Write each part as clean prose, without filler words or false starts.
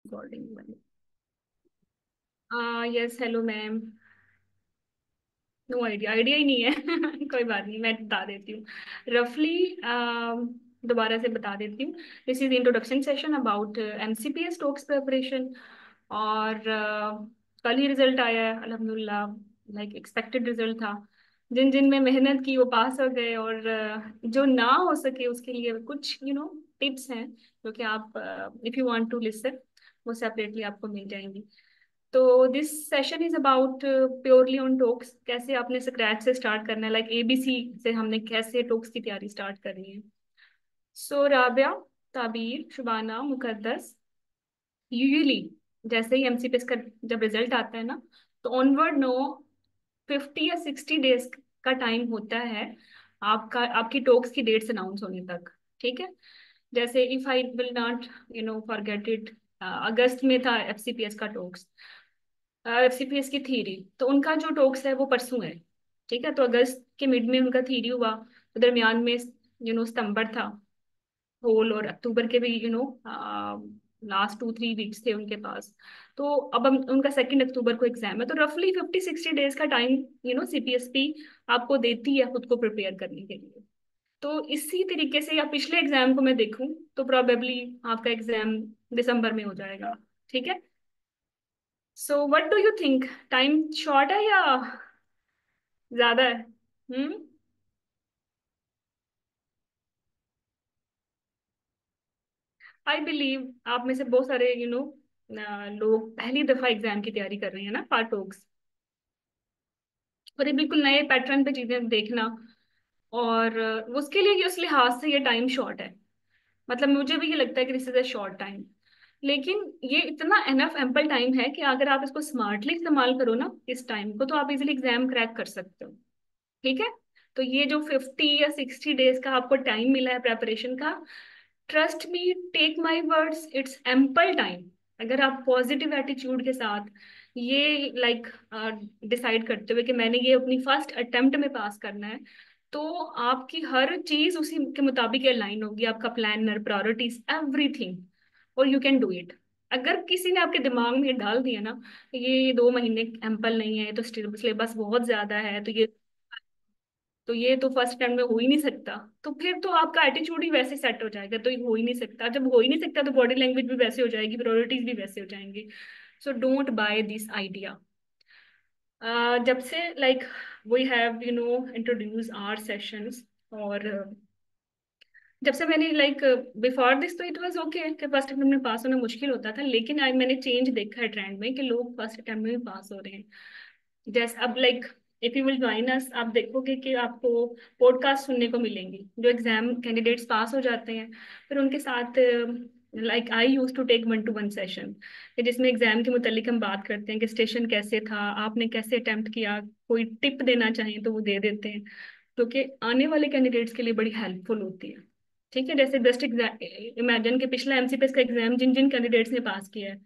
Recording. Yes, hello ma'am. No idea, idea ही नहीं है। कोई बात नहीं, मैं बता देती हूँ रफली। दोबारा से बता देती हूँ। This is introduction session about MCPS TOACS preparation. और कल ही रिजल्ट आया है अल्हम्दुलिल्लाह। लाइक एक्सपेक्टेड रिजल्ट था। जिन जिन में मेहनत की वो पास हो गए, और जो ना हो सके उसके लिए कुछ टिप्स हैं जो कि आप if you want to listen, वो सेपरेटली आपको मिल जाएंगी। तो this session is about purely on TOACS, कैसे आपने स्क्रैच से स्टार्ट करना है, लाइक एबीसी से हमने कैसे टोक्स की तैयारी स्टार्ट करनी है। सो राबिया, ताबीर, शुबाना, मुकद्दस, यूजुअली जैसे ही एमसीपीएस का जब रिजल्ट आता है ना, तो ऑनवर्ड नो 50 या 60 डेज का टाइम होता है आपका, आपकी टोक्स की डेट्स अनाउंस होने तक। ठीक है। जैसे if I will not forget it, अगस्त में था एफसीपीएस का टोक्स, एफसीपीएस की थीरी, तो उनका जो टोक्स है वो परसों है। ठीक है, तो अगस्त के मिड में उनका थीरी हुआ, तो दरमियान में सितंबर था होल, और अक्टूबर के भी लास्ट 2-3 वीक्स थे उनके पास। तो अब हम उनका 2 अक्टूबर को एग्जाम है, तो रफली 50-60 डेज का टाइम सीपीएसपी आपको देती है खुद को प्रिपेयर करने के लिए। तो इसी तरीके से या पिछले एग्जाम को मैं देखूं तो प्रोबेबली आपका एग्जाम दिसंबर में हो जाएगा। ठीक है। So what do you think, time short है या ज्यादा है? हम्म। आई बिलीव आप में से बहुत सारे लोग पहली दफा एग्जाम की तैयारी कर रहे हैं ना, पार्ट। और ये बिल्कुल नए पैटर्न पे चीजें देखना, और उसके लिए उस लिहाज से ये टाइम शॉर्ट है। मतलब मुझे भी ये लगता है कि this is a short time, लेकिन ये इतना एनफ एम्पल टाइम है कि अगर आप इसको स्मार्टली इस्तेमाल करो ना इस टाइम को, तो आप इजीली एग्जाम क्रैक कर सकते हो। ठीक है। तो ये जो 50 या 60 डेज का आपको टाइम मिला है प्रेपरेशन का, trust me, take my words, it's ample time. अगर आप पॉजिटिव एटीट्यूड के साथ ये लाइक डिसाइड करते हुए कि मैंने ये अपनी फर्स्ट अटेम्प्ट में पास करना है, तो आपकी हर चीज उसी के मुताबिक अलाइन होगी, आपका प्लानर, प्रायोरिटीज, एवरीथिंग, और यू कैन डू इट। अगर किसी ने आपके दिमाग में ये डाल दिया ना, ये 2 महीने एम्पल नहीं है, तो सिलेबस बहुत ज्यादा है, तो ये तो फर्स्ट टाइम में हो ही नहीं सकता, तो फिर तो आपका एटीट्यूड ही वैसे सेट हो जाएगा, तो ये हो ही नहीं सकता। जब हो ही नहीं सकता तो बॉडी लैंग्वेज भी वैसे हो जाएगी, प्रायोरिटीज भी वैसे हो जाएंगी। So don't buy this idea. जब से like we have introduce our sessions, और जब से मैंने लाइक बिफोर दिस तो इट वाज ओके कि फर्स्ट अटेम्प्ट में पास होना मुश्किल होता था, लेकिन आज मैंने चेंज देखा है ट्रेंड में कि लोग फर्स्ट अटेम्प्ट में भी पास हो रहे हैं। जैसे अब like if you will join us, आप देखोगे कि आपको पॉडकास्ट सुनने को मिलेंगी जो एग्जाम कैंडिडेट्स पास हो जाते हैं, फिर उनके साथ like I used to take 1-to-1 session, जिसमें एग्जाम के मुतालिक हम बात करते हैं कि स्टेशन कैसे था, आपने कैसे अटेम्प्ट किया, कोई टिप देना चाहिए तो वो दे देते हैं, क्योंकि आने वाले कैंडिडेट्स के लिए बड़ी हेल्पफुल होती है। ठीक है। जैसे बेस्ट एग्जाम इमेजिन के पिछला एमसीपीएस का एग्जाम जिन जिन कैंडिडेट्स ने पास किया है,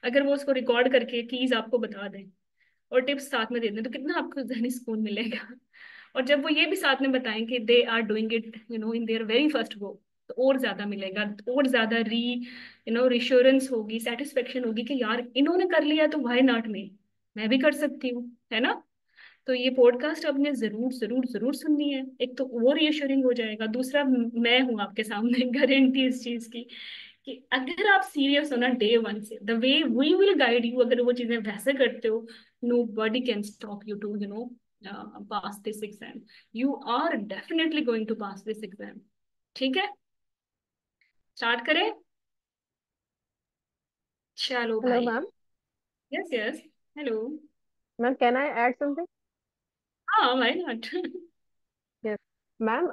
अगर वो उसको रिकॉर्ड करके कीज आपको बता दें और टिप्स साथ में दे दें, तो कितना आपको जहनी सुकून मिलेगा। और जब वो ये भी साथ में बताएं कि they are doing it in their very first go, तो और ज्यादा मिलेगा, और ज्यादा रिश्योरेंस होगी, सेटिस्फेक्शन होगी कि यार इन्होंने कर लिया तो व्हाई नॉट मी, मैं भी कर सकती हूँ, है ना। तो ये पॉडकास्ट आपने जरूर जरूर जरूर सुननी है, एक तो और रीअश्योरिंग हो जाएगा, दूसरा मैं हूं आपके सामने गारंटी इस चीज की कि अगर आप सीरियस हो ना डे वन से, the way we will guide you, अगर वो चीजें वैसे करते हो, nobody can stop you to pass this exam. You are definitely going to pass this exam. ठीक है। स्टार्ट करें। चलो हेलो भाई। Ma'am. Yes yes. Hello. Ma'am can I add something? हाँ, व्हाई नॉट। Yes ma'am.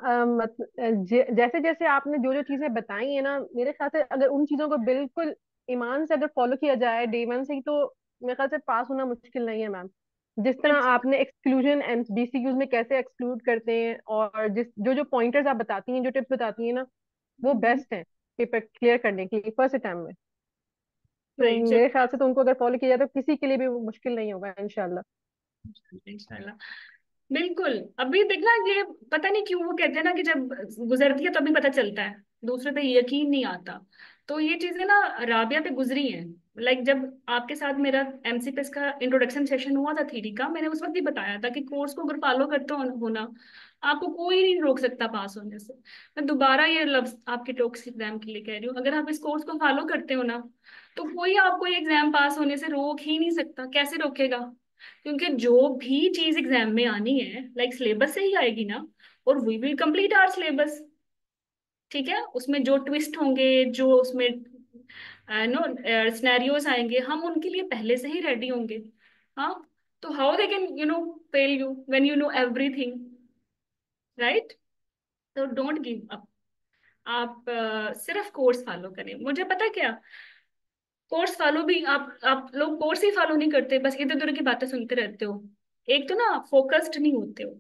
जैसे जैसे आपने जो जो चीजें बताई है ना, मेरे ख्याल से अगर उन चीजों को बिल्कुल ईमान से अगर फॉलो किया जाए डे वन से ही, तो मेरे ख्याल से पास होना मुश्किल नहीं है मैम। जिस तरह आपने एक्सक्लूजन एंड बीसीक्यूज में कैसे एक्सक्लूड करते हैं, और जिस जो जो पॉइंटर्स आप बताती हैं, जो टिप्स बताती हैं ना, वो बेस्ट हैं पेपर क्लियर करने के लिए फर्स्ट अटेम्प्ट में। तो राइट। मेरे ख्याल से तो उनको अगर फॉलो किया जाए तो किसी के लिए भी वो मुश्किल नहीं होगा इंशाल्लाह। चलो, बिल्कुल। अभी देखना ये, पता नहीं क्यों वो कहते हैं ना कि जब गुजरती है तभी पता चलता है, दूसरे पे यकीन नहीं आता। तो ये चीजें ना राबिया पे गुजरी हैं, लाइक जब आपके साथ मेरा एमसीपीएस का इंट्रोडक्शन सेशन हुआ था थ्योरी का, मैंने उस वक्त ही बताया था कि कोर्स को अगर फॉलो करते हो ना, आपको कोई नहीं रोक सकता पास होने से। मैं दोबारा ये लफ्ज आपके टॉक्स एग्जाम के लिए कह रही हूँ, अगर आप इस कोर्स को फॉलो करते हो ना, तो कोई आपको ये एग्जाम पास होने से रोक ही नहीं सकता। कैसे रोकेगा? क्योंकि जो भी चीज एग्जाम में आनी है लाइक सिलेबस से ही आएगी ना, और we will complete our syllabus. ठीक है, उसमें जो ट्विस्ट होंगे, जो उसमें नो सिनेरियोज आएंगे, हम उनके लिए पहले से ही रेडी होंगे। हाँ, तो how they can fail you when you know everything, right? तो डोंट गिव अप। आप सिर्फ कोर्स फॉलो करें। मुझे पता है क्या, कोर्स फॉलो भी आप लोग कोर्स ही फॉलो नहीं करते, बस इधर उधर की बातें सुनते रहते हो। एक तो ना फोकस्ड नहीं होते हो।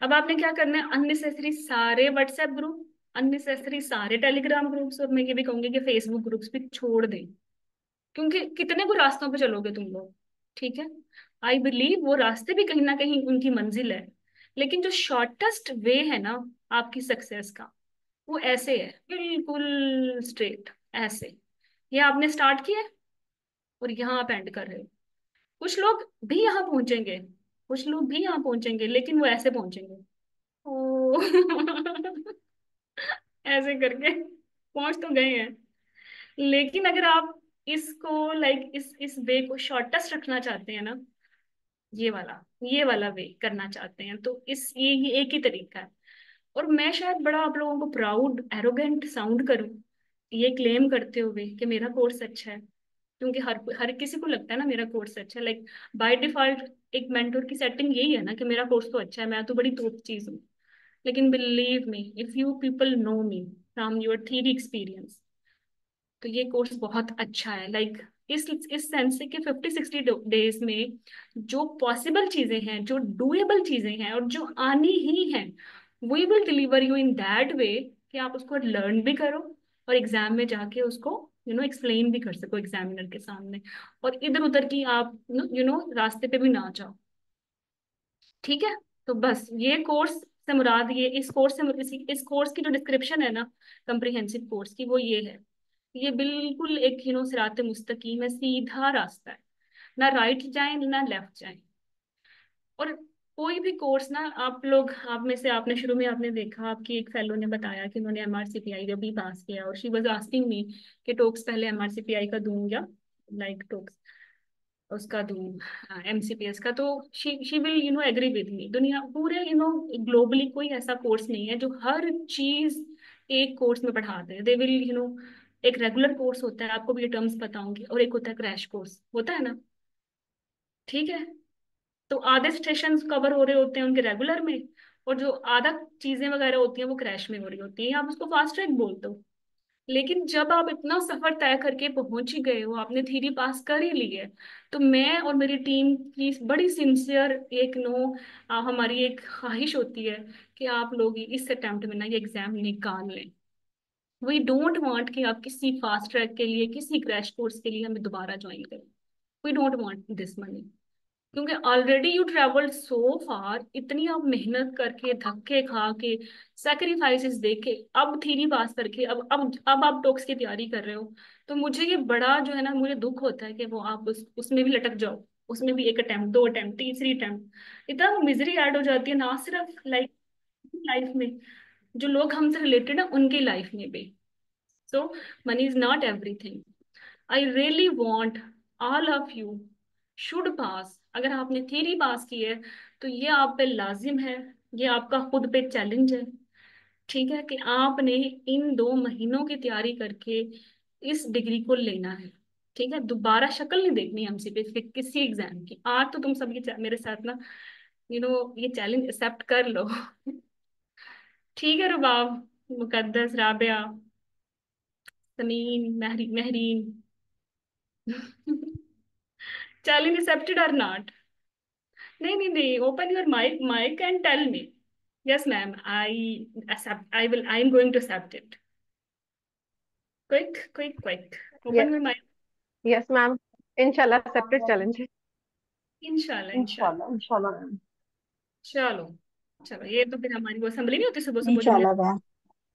अब आपने क्या करना है, अननेसेसरी सारे व्हाट्सएप ग्रुप, अननेसेसरी सारे टेलीग्राम ग्रुप्स, और मैं ये भी कहूंगी कि फेसबुक ग्रुप्स भी छोड़ दें। क्योंकि कितने को रास्तों पे चलोगे तुम लोग? ठीक है, आई बिलीव वो रास्ते भी कहीं ना कहीं उनकी मंजिल है, लेकिन जो शॉर्टेस्ट वे है ना आपकी सक्सेस का, वो ऐसे है, बिल्कुल स्ट्रेट ऐसे। ये आपने स्टार्ट किया है और यहाँ आप एंड कर रहे हो। कुछ लोग भी यहाँ पहुंचेंगे, कुछ लोग भी यहाँ पहुंचेंगे, लेकिन वो ऐसे पहुंचेंगे, ओ ऐसे करके पहुंच तो गए हैं। लेकिन अगर आप इसको लाइक इस वे को शॉर्टेस्ट रखना चाहते हैं ना, ये वाला वे करना चाहते हैं, तो ये एक ही तरीका है। और मैं शायद बड़ा आप लोगों को प्राउड एरोगेंट साउंड करूं ये क्लेम करते हुए कि मेरा कोर्स अच्छा है, क्योंकि हर हर किसी को लगता है ना मेरा कोर्स अच्छा है। लाइक बाय डिफॉल्ट एक मेंटोर की सेटिंग यही है ना कि मेरा कोर्स तो अच्छा है, मैं तो बड़ी तोप चीज हूँ। लेकिन believe me, if you people know me from your theory experience, तो ये कोर्स बहुत अच्छा है। लाइक इस सेंस से कि 50-60 डेज में जो पॉसिबल चीजें हैं, जो डूएबल चीजें हैं, और जो आनी ही हैं, we will deliver you in that way कि आप उसको लर्न भी करो और एग्जाम में जाके उसको एक्सप्लेन भी कर सको एग्जामिनर के सामने, और इधर उधर की आप रास्ते पे भी ना जाओ। ठीक है, तो बस ये कोर्स से मुराद, ये इस कोर्स की जो डिस्क्रिप्शन है ना, कम्प्रिहेंसिव कोर्स की, वो ये है। ये बिल्कुल एक सिराते मुस्तकीम है, सीधा रास्ता है। ना राइट जाए ना लेफ्ट जाए। और कोई भी कोर्स ना, आप लोग, आप में से आपने शुरू में आपने देखा, आपकी एक फेलो ने बताया कि उन्होंने एमआरसीपीआई जब भी पास किया, और शी वाज आस्किंग मी कि टोक्स पहले एमआरसीपीआई का दूं या लाइक टोक्स उसका दूं एमसीपीएस का। तो she will agree with me. दुनिया पूरे ग्लोबली कोई ऐसा कोर्स नहीं है जो हर चीज एक कोर्स में पढ़ा दे। दे विल एक रेगुलर कोर्स होता है, आपको भी ये टर्म्स पता होंगे, और एक होता है क्रैश कोर्स, होता है ना? ठीक है, तो आधे सेशंस कवर हो रहे होते हैं उनके रेगुलर में, और जो आधा चीजें वगैरह होती हैं वो क्रैश में हो रही होती हैं, आप उसको फास्ट ट्रैक बोलते हो। लेकिन जब आप इतना सफर तय करके पहुंच ही गए हो, आपने थ्योरी पास कर ही ली है, तो मैं और मेरी टीम की बड़ी सिंसियर एक हमारी एक ख्वाहिश होती है कि आप लोग इस अटेम्प्ट में ना ये एग्जाम निकाल लें। वी डोंट वांट कि आप किसी फास्ट ट्रैक के लिए, किसी क्रैश कोर्स के लिए हमें दोबारा ज्वाइन करें। We don't want this money, क्योंकि already you travelled so far, इतनी आप मेहनत करके, धक्के खा के, सेक्रीफाइसेस दे के, अब थ्योरी पास करके, अब आप टॉक्स की तैयारी कर रहे हो। तो मुझे ये बड़ा जो है ना, मुझे दुख होता है कि वो आप उसमें भी लटक जाओ, उसमें भी एक अटेम्प्ट, दो अटेम्प्ट, तीसरी अटेम्प्ट, इतना मिजरी ऐड हो जाती है ना, सिर्फ लाइफ में, जो लोग हमसे रिलेटेड है उनकी लाइफ में भी। So money is not everything. I really want all of you should pass. अगर आपने थ्योरी पास की है, तो ये आप पे लाजिम है, ये आपका खुद पे चैलेंज है। ठीक है, कि आपने इन 2 महीनों की तैयारी करके इस डिग्री को लेना है। ठीक है, दोबारा शक्ल नहीं देखनी हमसे पे किसी एग्जाम की। आज तो तुम सब मेरे साथ ना ये चैलेंज एक्सेप्ट कर लो। ठीक है रुबाब, मुकद्दस, Rabia, Sameen, Mehreen, challenge accepted or not? नहीं नहीं नहीं, open your mic and tell me. Yes ma'am, I am going to accept it. Quick, quick, quick. Open your mic. Yes ma'am, इंशाल्लाह एक्सेप्टेड चैलेंज। इंशाल्लाह इंशाल्लाह। इंशाल्लाह इंशाल्लाह मैम। चलो, चलो, ये तो फिर हमारी वो असेंबली नहीं होती सुबह सुबह, जो हमें इंशाल्लाह मैम।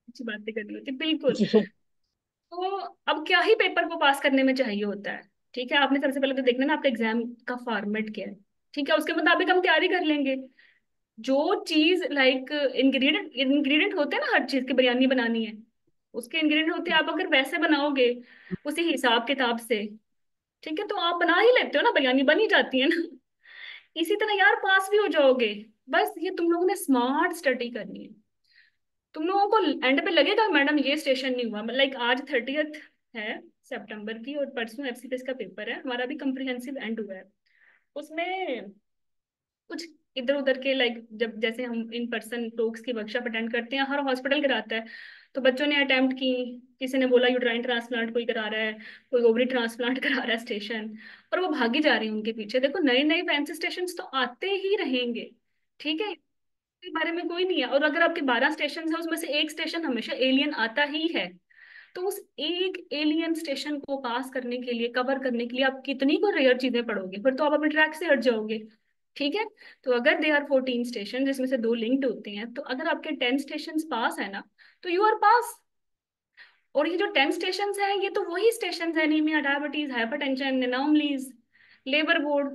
अच्छी बातें करनी होती, बिल्कुल। जी। तो अब क्या ही पेपर को पास करने में चाहिए होता है। ठीक है, आपने सबसे पहले तो देखना ना आपका एग्जाम का फॉर्मेट क्या है। ठीक है, उसके मुताबिक हम तैयारी कर लेंगे। जो चीज लाइक इंग्रेडिएंट इंग्रेडिएंट होते हैं ना, हर चीज की बिरयानी बनानी है, उसके इंग्रेडिएंट होते हैं, आप अगर वैसे बनाओगे उसी हिसाब किताब से, ठीक है, तो आप बना ही लेते हो ना, बिरयानी बन ही जाती है ना। इसी तरह यार पास भी हो जाओगे। बस ये तुम लोगों ने स्मार्ट स्टडी करनी है। तुम लोगों को एंड पे लगेगा मैडम ये स्टेशन नहीं हुआ, लाइक आज 30th है सितंबर की, और परसों एफसीपीएस का पेपर है, हमारा भी कंप्रिहेंसिव एंड हुआ है। उसमें कुछ इधर उधर के लाइक, जब जैसे हम इन पर्सन टॉक्स की वर्कशॉप अटेंड करते हैं, हर हॉस्पिटल कराता है, तो बच्चों ने अटेम्प्ट की। किसी ने बोला यूट्राइन ट्रांसप्लांट कोई करा रहा है, कोई ओवरी ट्रांसप्लांट करा रहा है स्टेशन, और वो भागी जा रही है उनके पीछे। देखो नए नए फैंसी स्टेशन तो आते ही रहेंगे, ठीक है, इसके बारे में कोई नहीं है। और अगर आपके 12 स्टेशन है, उसमें से एक स्टेशन हमेशा एलियन आता ही है, तो उस एक एलियन स्टेशन को पास करने के लिए, कवर करने के लिए आप कितनी को रेयर चीजें पढ़ोगे, फिर तो आप अपने ट्रैक से हट जाओगे। ठीक है, तो अगर दे आर 14 स्टेशन जिसमें से दो लिंक्ड होते हैं, तो अगर आपके 10 स्टेशन पास है ना, तो यू आर पास। और ये जो 10 स्टेशन हैं, ये तो वही स्टेशन है, anaemia, diabetes, hypertension, anomalies, labour board,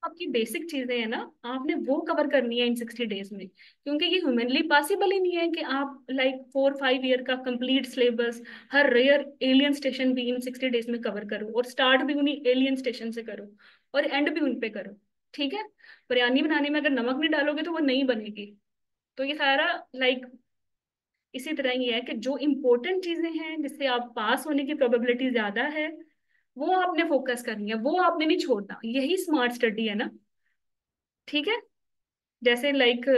आपकी बेसिक चीजें हैं ना, आपने वो कवर करनी है इन 60 डेज में। क्योंकि ये ह्यूमनली पॉसिबल ही नहीं है कि आप लाइक 4-5 ईयर का कंप्लीट सिलेबस, हर रेयर एलियन स्टेशन भी इन 60 डेज में कवर करो, और स्टार्ट भी उन्हीं एलियन स्टेशन से करो, और एंड भी उन पे करो। ठीक है, बिरयानी बनाने में अगर नमक नहीं डालोगे तो वो नहीं बनेगी। तो ये सारा लाइक इसी तरह ही है कि जो इम्पोर्टेंट चीजें हैं जिससे आप पास होने की प्रोबेबिलिटी ज्यादा है, वो आपने फोकस करनी है, वो आपने नहीं छोड़ना, यही स्मार्ट स्टडी है ना। ठीक है, जैसे लाइक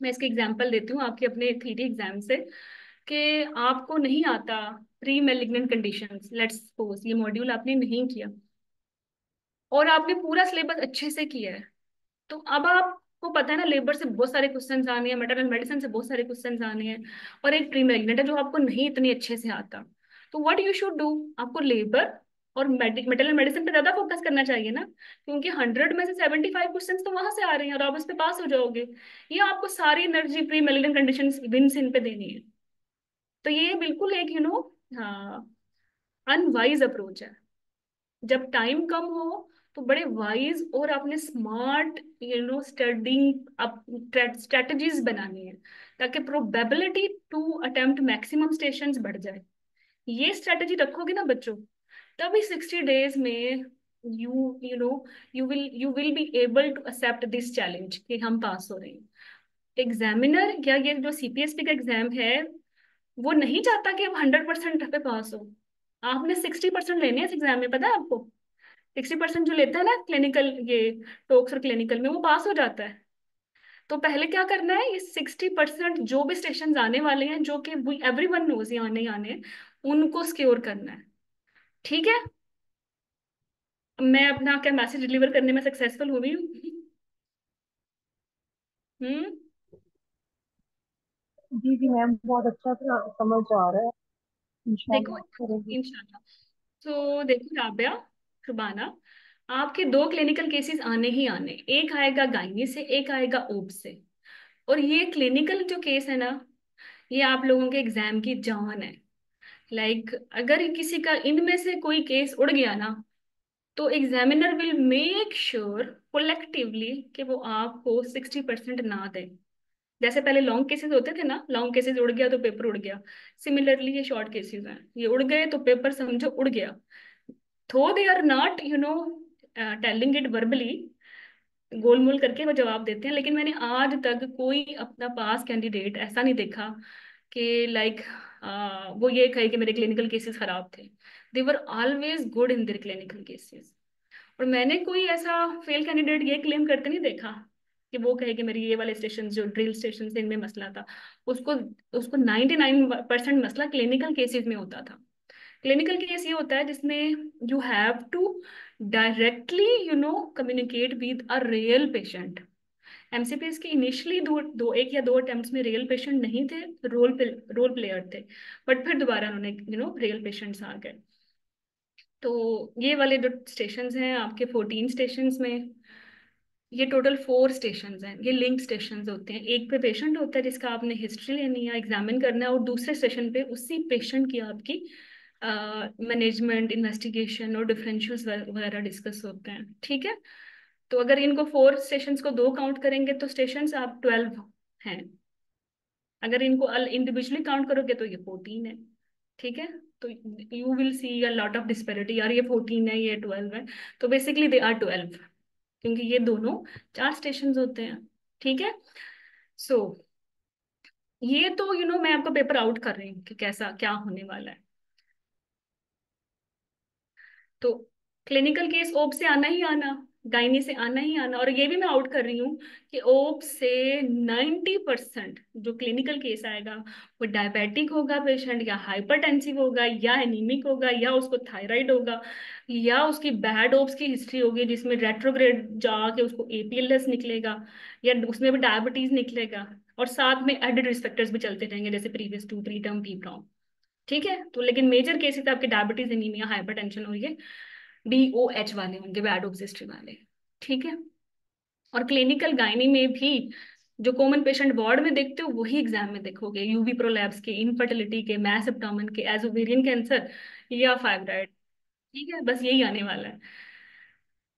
मैं इसके एग्जांपल देती हूँ आपके अपने थ्योरी एग्जाम से, कि आपको नहीं आता pre malignant conditions, let's suppose ये मॉड्यूल आपने नहीं किया, और आपने पूरा सिलेबस अच्छे से किया है, तो अब आपको पता है ना लेबर से बहुत सारे क्वेश्चंस आने हैं, मैटरनल मेडिसिन से बहुत सारे क्वेश्चंस आने हैं, और एक प्री मेलिग्नेंट है जो आपको नहीं इतनी अच्छे से आता, तो व्हाट यू शुड डू, आपको लेबर और मैटरनल मेडिसिन पे ज्यादा फोकस करना चाहिए ना, क्योंकि 100 में से 75 क्वेश्चन तो वहां से आ रहे हैं, और आप उस पे पास हो जाओगे। ये आपको सारी एनर्जी प्री मेलिग्नेंट कंडीशन विंस इन पे देनी है। तो ये बिल्कुल एक हाँ, अनवाइज अप्रोच है। जब टाइम कम हो तो बड़े वाइज और आपने स्मार्ट स्टडिंग अप स्ट्रेटजीज बनानी है, ताकि probability to attempt maximum stations बढ़ जाए। ये स्ट्रेटजी रखोगे ना बच्चों, तभी 60 डेज में you will be able to accept this challenge कि हम पास हो रहे हैं। एग्जामिनर या ये जो सीपीएसपी का एग्जाम है, वो नहीं चाहता कि आप 100% पे पास हो। आपने 60% लेने हैं इस एग्जाम में, पता है आपको? 60% जो लेता है ना क्लिनिकल, ये टॉक्स और क्लिनिकल में, वो पास हो जाता है। तो पहले क्या करना है, ये 60% जो भी स्टेशन आने वाले हैं, जो कि एवरी वन नोज ये आने ही आने हैं, उनको सिक्योर करना है। ठीक है, मैं अपना क्या मैसेज डिलीवर करने में सक्सेसफुल हुई हूँ। हम्म। जी जी मैम, बहुत अच्छा समझ आ रहा है। देखो, इंशाल्लाह करेंगे। इंशाल्लाह। तो देखो राबिया, शुबाना, आपके दो क्लिनिकल केसेस आने ही आने, एक आएगा गायनी से, एक आएगा ओब से। और ये क्लिनिकल जो केस है ना, ये आप लोगों के एग्जाम की जान है। लाइक अगर किसी का इनमें से कोई केस उड़ गया ना, तो examiner will make sure collectively कि वो आपको 60% ना दे। जैसे पहले लॉन्ग केसेस होते थे ना, लॉन्ग केसेस उड़ गया तो पेपर उड़ गया, सिमिलरली ये शॉर्ट केसेस हैं, ये उड़ गए तो पेपर समझो उड़ गया। Though they are not telling it verbally, गोलमोल करके वो जवाब देते हैं, लेकिन मैंने आज तक कोई अपना पास कैंडिडेट ऐसा नहीं देखा कि लाइक वो ये कहे कि मेरे क्लिनिकल केसेस खराब थे। They were always good in their clinical cases. और मैंने कोई ऐसा फेल कैंडिडेट ये क्लेम करते नहीं देखा कि वो कहे कि मेरे ये वाले स्टेशन जो ड्रिल स्टेशन से इनमें मसला था। उसको उसको 99% मसला क्लिनिकल केसेस में होता था। क्लिनिकल केस ये होता है जिसमें you have to directly communicate with a real patient. MCPS के इनिशियली एक या दो अटेम्प्ट्स में रियल पेशेंट नहीं थे, रोल प्लेयर थे, बट फिर दोबारा उन्होंने रियल पेशेंट्स आ गए। तो ये वाले जो स्टेशंस हैं आपके 14 स्टेशंस में, ये टोटल 4 स्टेशंस हैं, ये लिंक स्टेशंस होते हैं। एक पे पेशेंट होता है जिसका आपने हिस्ट्री लेनी है, एग्जामिन करना है, और दूसरे स्टेशन पे उसी पेशेंट की आपकी मैनेजमेंट, इन्वेस्टिगेशन और डिफरेंशियल्स वगैरह डिस्कस होते हैं, ठीक है। तो अगर इनको 4 स्टेशंस को 2 काउंट करेंगे तो स्टेशंस आप 12 हैं। अगर इनको इंडिविजुअली काउंट करोगे तो ये 14 है, ठीक है। तो you will see a lot of disparity, यार ये 14 है, ये 12 है। तो बेसिकली दे आर 12, क्योंकि ये दोनों 4 स्टेशन होते हैं, ठीक है। सो ये तो मैं आपका पेपर आउट कर रही हूँ कि कैसा क्या होने वाला है। तो क्लिनिकल केस ओप से आना ही आना, गायनी से आना ही आना। और ये भी मैं आउट कर रही हूँ कि ओप से 90% जो क्लिनिकल केस आएगा वो डायबिटिक होगा पेशेंट, या हाइपरटेंसिव होगा, या एनीमिक होगा, या उसको थायराइड होगा, या उसकी बैड ओप्स की हिस्ट्री होगी जिसमें रेट्रोग्रेड जाके उसको एपीएलएस निकलेगा, या उसमें भी डायबिटीज निकलेगा। और साथ में एडेड रिस्क फैक्टर्स भी चलते रहेंगे, जैसे previous two pre term P, ठीक है। तो लेकिन मेजर केसेस आपके डायबिटीज, एनीमिया, हाइपरटेंशन और ये BOH वाले होंगे, बैड ऑब्जेस्ट्री वाले, ठीक है। और क्लिनिकल गायनी में भी जो कॉमन पेशेंट वार्ड में देखते हो वही एग्जाम में देखोगे, यूवी प्रोलैप्स के, इनफर्टिलिटी के, मैस एब्डोमेन के, एजोवेरियन कैंसर या फाइब्राइड, ठीक है। बस यही आने वाला है।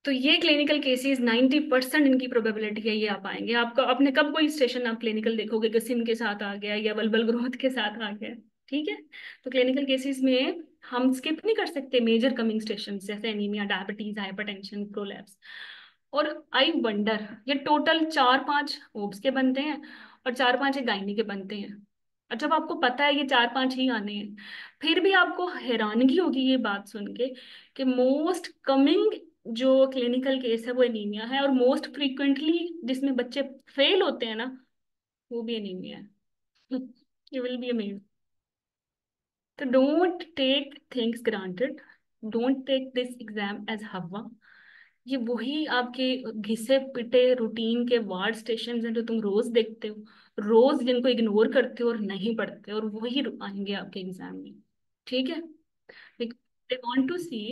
तो ये क्लिनिकल केसेस 90% इनकी प्रोबेबिलिटी है ये आ पाएंगे। आपका अपने कब कोई स्टेशन आप क्लिनिकल देखोगे कि सिम के साथ आ गया या बल्बल ग्रोथ के साथ आ गया, ठीक है। तो क्लिनिकल केसेस में हम स्किप नहीं कर सकते मेजर कमिंग स्टेशन, जैसे एनीमिया, डायबिटीज, हाइपरटेंशन, प्रोलैप्स। और आई वंडर, ये टोटल 4-5 ओब्स के बनते हैं और 4-5 एक गायनी के बनते हैं। और जब आपको पता है ये 4-5 ही आने हैं, फिर भी आपको हैरानगी होगी ये बात सुन के कि मोस्ट कमिंग जो क्लिनिकल केस है वो एनीमिया है, और मोस्ट फ्रीक्वेंटली जिसमें बच्चे फेल होते हैं ना, वो भी एनीमिया है। You will be amazed. तो don't take things granted, don't take this exam as हवा। ये वही आपके घिसे पिटे रूटीन के वार्ड स्टेशन हैं जो तुम रोज देखते हो, रोज जिनको इग्नोर करते हो और नहीं पढ़ते हो, और वही आएंगे आपके एग्जाम में, ठीक है। दे वांट टू सी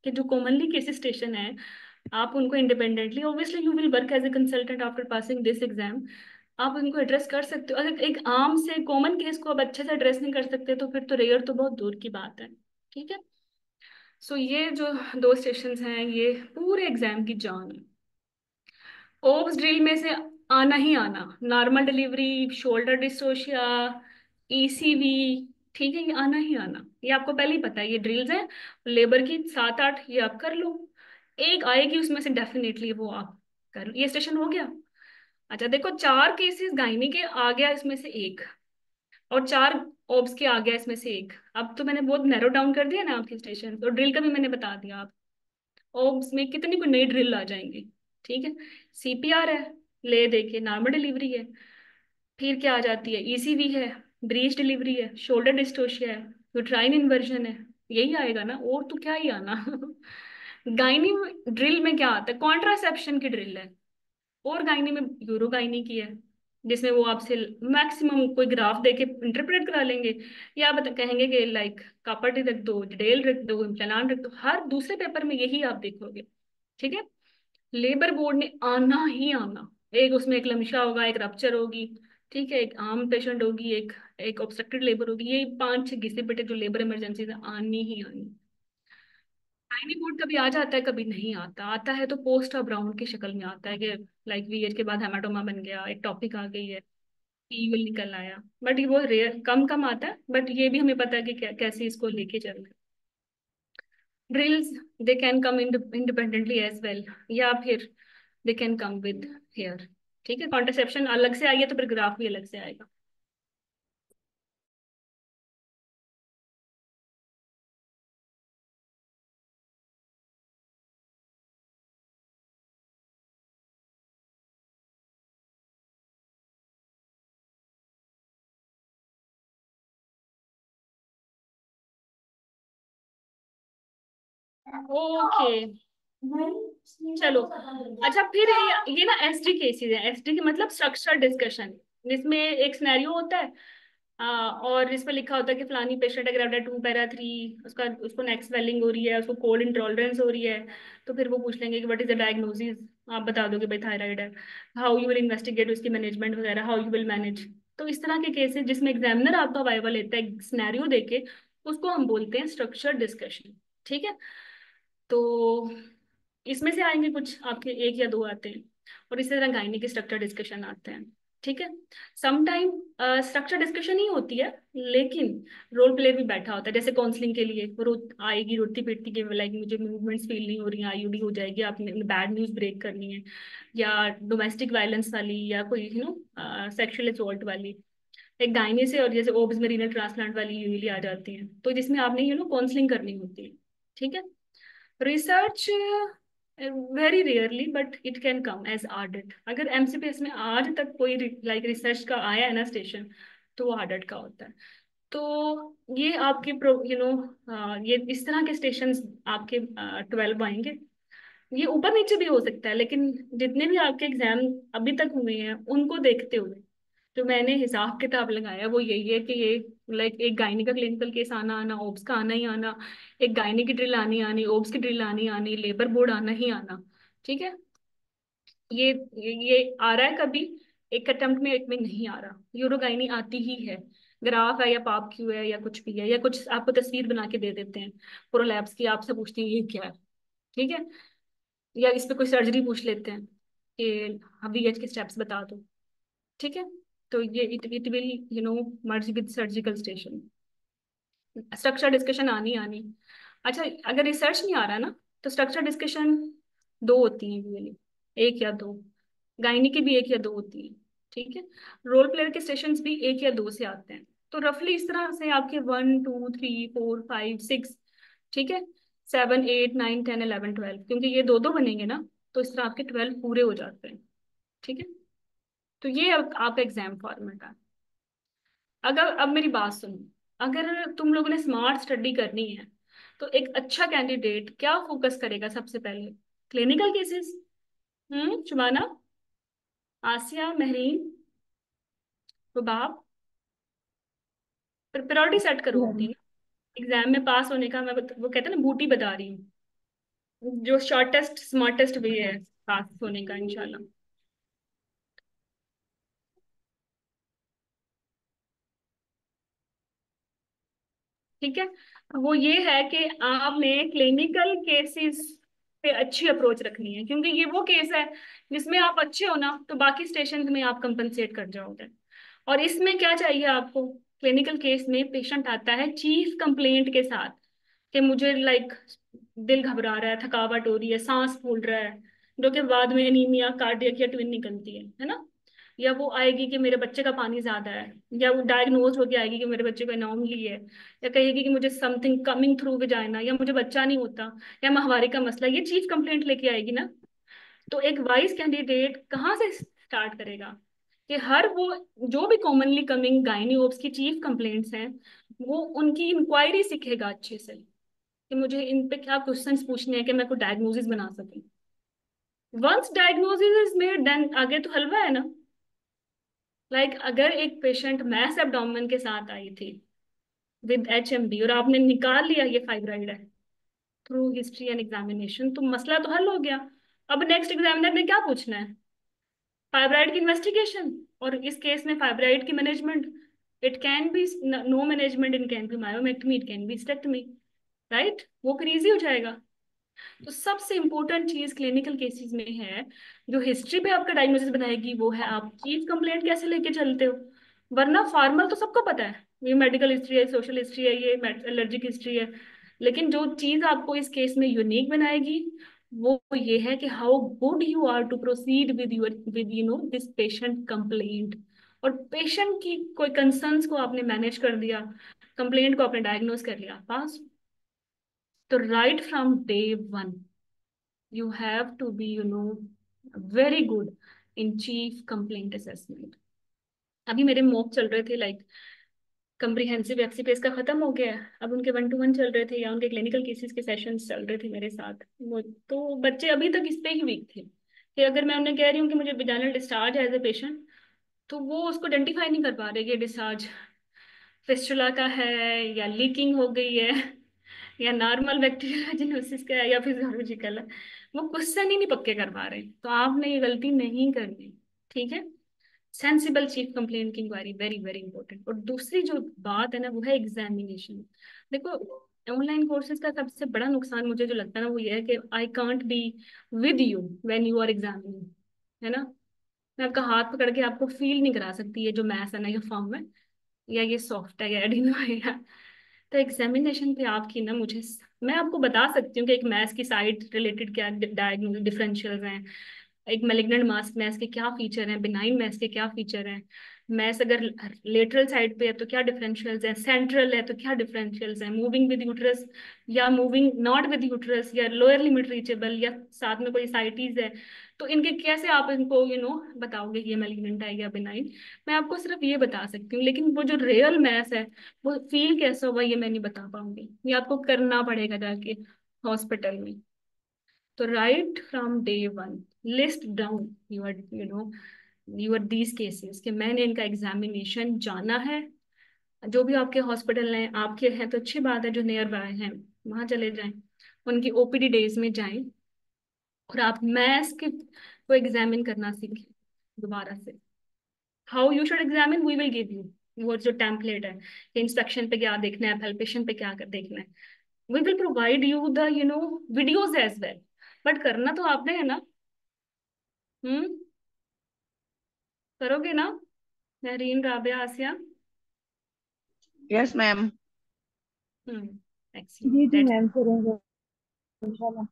कि जो कॉमनली केसेस स्टेशन है, आप उनको independently, obviously you will work as a consultant after passing this exam, आप उनको एड्रेस कर सकते हो। अगर एक आम से कॉमन केस को आप अच्छे से एड्रेस नहीं कर सकते तो फिर तो रेयर तो बहुत दूर की बात है, ठीक है। सो ये जो 2 स्टेशन हैं ये पूरे एग्जाम की जान है। ओब्स ड्रिल में से आना ही आना, normal delivery, shoulder dystocia, ECV, ठीक है, ये आना ही आना। ये आपको पहले ही पता है, ये ड्रिल्स हैं लेबर की 7-8, ये आप कर लो। एक आएगी उसमें से डेफिनेटली, वो आप कर लो। ये स्टेशन हो गया। अच्छा देखो, 4 केसेस गायनी के आ गया इसमें से एक, और 4 ओब्स के आ गया इसमें से एक। अब तो मैंने बहुत नैरो डाउन कर दिया ना आपके स्टेशन, तो ड्रिल का भी मैंने बता दिया। ओब्स में कितनी कोई नई ड्रिल आ जाएंगी, ठीक है। CPR है, ले दे के नॉर्मल डिलीवरी है। फिर क्या आ जाती है, ECV है, ब्रीच डिलीवरी है, शोल्डर डिस्टोशिया है, यूट्राइन इन्वर्जन है। यही आएगा ना, और तो क्या ही आना। गायनी ड्रिल में क्या आता है, कॉन्ट्रासेप्शन की ड्रिल है। और गायनी में यूरो गायनी की है, जिसमें वो आपसे मैक्सिमम कोई ग्राफ देके इंटरप्रेट करा लेंगे, या बता कहेंगे कि लाइक कापटी रख दो, डिटेल रख दो, इम्प्लान रख दो। हर दूसरे पेपर में यही आप देखोगे, ठीक है। लेबर बोर्ड ने आना ही आना, एक उसमें एक लमशा होगा, एक रप्चर होगी, ठीक है, एक आम पेशेंट होगी, एक एक ऑब्स्ट्रक्टेड लेबर होगी, ये 5-6 घिसे पिटे जो लेबर इमरजेंसी है आनी ही आनी। टाइनी बोर्ड कभी आ जाता है, कभी नहीं आता, आता है तो पोस्ट और ब्राउन की शक्ल में आता है कि लाइक VH के बाद हेमाटोमा बन गया, एक टॉपिक आ गई है, ईविल निकल आया। बट ये बहुत रेयर, कम कम आता है, बट ये भी हमें पता है कि कैसे इसको लेके चलना है। Drills, they can come independently as well, या फिर they can come with her, ठीक है। कॉन्ट्रसेप्शन अलग से आई है तो फिर ग्राफ भी अलग से आएगा। ओके, चलो। अच्छा फिर ये ना SD केसेस है। SD की मतलब स्ट्रक्चर डिस्कशन, जिसमें एक सिनेरियो होता है, और इस पर लिखा होता है कि फलानी पेशेंट अगर आपने 2 पैरा 3, उसका उसको नेक स्वेलिंग हो रही है, उसको कोल्ड इंटॉलरेंस हो रही है, तो फिर वो पूछ लेंगे कि व्हाट इज द डायग्नोसिस। आप बता दोगे भाई थायराइड है। हाउ यू विल इन्वेस्टिगेट उसकी मैनेजमेंट वगैरह, हाउ यू विल मैनेज। तो इस तरह के केसेस जिसमें एग्जामिनर आपका वाइवा लेता है सिनेरियो देके, उसको हम बोलते हैं स्ट्रक्चर डिस्कशन। ठीक है। तो इसमें से आएंगे कुछ, आपके एक या दो आते हैं, और इसी तरह गायनी के स्ट्रक्चर डिस्कशन आते हैं। ठीक है। समटाइम स्ट्रक्चर डिस्कशन ही होती है, लेकिन रोल प्ले भी बैठा होता है, जैसे काउंसलिंग के लिए वो आएगी रोती पिटती के, लाइक मुझे मूवमेंट्स फील नहीं हो रही, आईयूडी हो जाएगी, आपने बैड न्यूज ब्रेक करनी है, या डोमेस्टिक वायलेंस वाली, या कोई सेक्सुअल असॉल्ट वाली, एक गायनी से, और जैसे ओब्स में रीनल ट्रांसप्लांट वाली यूजली आ जाती हैं, तो जिसमें आपने काउंसलिंग करनी होती है। ठीक है। Research very rarely but it can come as ardent. अगर एमसीपीएस में आज तक कोई लाइक रिसर्च का आया है ना स्टेशन, तो वो आर्डेट का होता है। तो ये आपके प्रो ये इस तरह के स्टेशन आपके 12 आएंगे। ये ऊपर नीचे भी हो सकता है, लेकिन जितने भी आपके एग्जाम अभी तक हुए हैं उनको देखते हुए जो मैंने हिसाब किताब लगाया वो यही है कि ये लाइक एक गायनी का क्लिनिकल केस आना आना, ओब्स का आना ही आना, एक गायनी की ड्रिल आनी आनी, ओब्स की ड्रिल आनी आनी, लेबर बोर्ड आना ही आना। ठीक है। ये ये आ रहा है कभी, एक अटेम्प्ट में, एक में नहीं आ रहा, यूरोगाइनी आती ही है। ग्राफ है या पाप क्यू है या कुछ भी है, या कुछ आपको तस्वीर बना के दे देते हैं प्रोलैप्स की, आपसे पूछते हैं ये क्या है। ठीक है। या इस पे कोई सर्जरी पूछ लेते हैं कि VH के स्टेप्स बता दो। ठीक है। तो ये it will merge with surgical station. Structure discussion आनी आनी। अच्छा, अगर रिसर्च नहीं आ रहा ना, तो स्ट्रक्चर डिस्कशन दो होती हैं यूजुअली, एक या दो। गायनी की भी एक या दो होती हैं। ठीक है। रोल प्लेयर के सेशंस भी एक या दो से आते हैं। तो रफली इस तरह से आपके 1 2 3 4 5 6। ठीक है। 7 8 9 10 11 12, क्योंकि ये दो दो बनेंगे ना, तो इस तरह आपके 12 पूरे हो जाते हैं। ठीक है। तो ये अब आपका एग्जाम फॉर्मेट है। अगर अब मेरी बात सुनो, अगर तुम लोगों ने स्मार्ट स्टडी करनी है, तो एक अच्छा कैंडिडेट क्या फोकस करेगा सबसे पहले? Clinical cases. Shubana, Asiya, Mahreen, Rubab. Priority set करो अपनी ना। एग्जाम में पास होने का, वो कहते हैं ना, बूटी बता रही हूँ, जो शॉर्टेस्ट स्मार्टेस्ट वे है पास होने का इंशाल्लाह। ठीक है। वो ये है कि आपने क्लिनिकल केसेस पे अच्छी अप्रोच रखनी है, क्योंकि ये वो केस है जिसमें आप अच्छे हो ना, तो बाकी स्टेशन में आप कंपनसेट कर जाओगे। और इसमें क्या चाहिए आपको? क्लिनिकल केस में पेशेंट आता है चीफ कंप्लेंट के साथ कि मुझे लाइक दिल घबरा रहा है, थकावट हो रही है, सांस फूल रहा है, जो कि बाद में एनीमिया, कार्डियक या ट्विन निकलती है ना। या वो आएगी कि मेरे बच्चे का पानी ज्यादा है, या वो डायग्नोज होके आएगी कि मेरे बच्चे को एनोमली है, या कहेगी कि मुझे समथिंग कमिंग थ्रू विजाइना, या मुझे बच्चा नहीं होता, या माहवारी का मसला, ये चीफ कंप्लेंट लेके आएगी ना। तो एक वाइस कैंडिडेट कहाँ से स्टार्ट करेगा कि हर वो जो भी कॉमनली कमिंग गायनी ओब्स की चीफ कंप्लेंट्स हैं, वो उनकी इंक्वायरी सीखेगा अच्छे से कि मुझे इन पे क्या क्वेश्चंस पूछने हैं कि मैं कोई डायग्नोसिस बना सकूं। Once diagnosis is made, then आगे तो हलवा है ना। लाइक अगर एक पेशेंट मैस एब्डोमेन के साथ आई थी विद HMB, और आपने निकाल लिया ये फाइब्राइड है थ्रू हिस्ट्री एंड एग्जामिनेशन, तो मसला तो हल हो गया। अब नेक्स्ट एग्जामिनर ने क्या पूछना है? फाइब्राइड की इन्वेस्टिगेशन, और इस केस में फाइब्राइड की management. It can be no management, in can be myomectomy, it can be hysterectomy. Right, वो फिर इजी हो जाएगा। तो सबसे इंपॉर्टेंट चीज क्लिनिकल केसेस में है, जो हिस्ट्री पे आपका डायग्नोसिस बनाएगी, वो है आप चीफ कंप्लेंट कैसे लेके चलते हो। वरना फॉर्मल तो सबको पता है, ये मेडिकल हिस्ट्री है, सोशल हिस्ट्री है, ये एलर्जिक हिस्ट्री है, लेकिन जो चीज आपको इस केस में यूनिक बनाएगी, वो ये है कि how good you are to proceed with your with this patient complaint. और पेशेंट की कोई कंसर्न्स को आपने मैनेज कर दिया, कंप्लेंट को आपने डायग्नोज कर लिया, पास। तो right from day 1 you have to be very good in chief complaint assessment। अभी मेरे मॉक चल रहे थे, लाइक कम्प्रिहेंसिव एफसीपीएस का खत्म हो गया है, अब उनके 1 to 1 चल रहे थे, या उनके क्लिनिकल केसेस के सेशंस चल रहे थे मेरे साथ। वो तो बच्चे अभी तक इस पे ही वीक थे कि अगर मैं उन्हें कह रही हूँ कि मुझे विजाइनल डिस्चार्ज है एज ए पेशेंट, तो वो उसको आइडेंटिफाई नहीं कर पा रहे कि डिस्चार्ज फिस्टुला का है, या लीकिंग हो गई है, या नॉर्मल बैक्टीरियल वेजिनोसिस का है, या फिजियोलॉजिकल है। वो क्वेश्चन ही नहीं पक्के कर पा रहे, तो आपने ये गलती नहीं करनी। ठीक है। सेंसिबल चीफ कंप्लेंट की इंक्वायरी, वेरी वेरी इंपॉर्टेंट। और दूसरी जो बात है ना वो है एग्जामिनेशन। देखो, ऑनलाइन कोर्सेज का सबसे बड़ा नुकसान मुझे जो लगता है ना वो ये है कि I can't be with you when you are examining, है ना। मैं आपका हाथ पकड़ के आपको फील नहीं करा सकती ये जो मैथ्स है ना ये फॉर्म है, या ये सॉफ्ट है या एडिनो है या। तो एग्जामिनेशन पे आपकी ना मुझे, मैं आपको बता सकती हूँ कि एक मैथ्स की साइड रिलेटेड क्या डायग्नोस डिफरेंशियल्स हैं, एक मेलिग्नेंट मास मैथ्स के क्या फीचर हैं, बिनाइन मैथ्स के क्या फीचर हैं, मैथ्स अगर लेटरल साइड पे है तो क्या डिफरेंशियल्स हैं, सेंट्रल है तो क्या डिफरेंशियल्स हैं, मूविंग विद यूट्रस या मूविंग नॉट विद यूट्रस, या लोअर लिमिट रीचेबल, या साथ में कोई साइटीज है, तो इनके कैसे आप इनको बताओगे कि ये मेलिग्नेंट है या बिनाइन। मैं आपको सिर्फ ये बता सकती हूँ, लेकिन वो जो रियल मैथ्स है वो फील कैसा होगा ये मैं नहीं बता पाऊंगी, ये आपको करना पड़ेगा जाके हॉस्पिटल में। तो right from day one list down your your these cases कि मैंने इनका एग्जामिनेशन जाना है। जो भी आपके हॉस्पिटल हैं आपके हैं तो अच्छी बात है, जो नियर बाय हैं वहां चले जाएं, उनकी ओपीडी डेज में जाएं, और आप मैथ्स के को एग्जामिन करना सीखें दोबारा से। How you should examine we will give you वो जो टेम्पलेट है कि इंस्पेक्शन पे क्या देखना है, पैल्पेशन पे क्या देखना है। We will provide you the videos as well, but करना तो आपने है ना। हम्म, करोगे ना Mahreen, Rabia, Asiya? Yes ma'am. Excellent, जी जी दैट्स मैम, करेंगे इंशाल्लाह।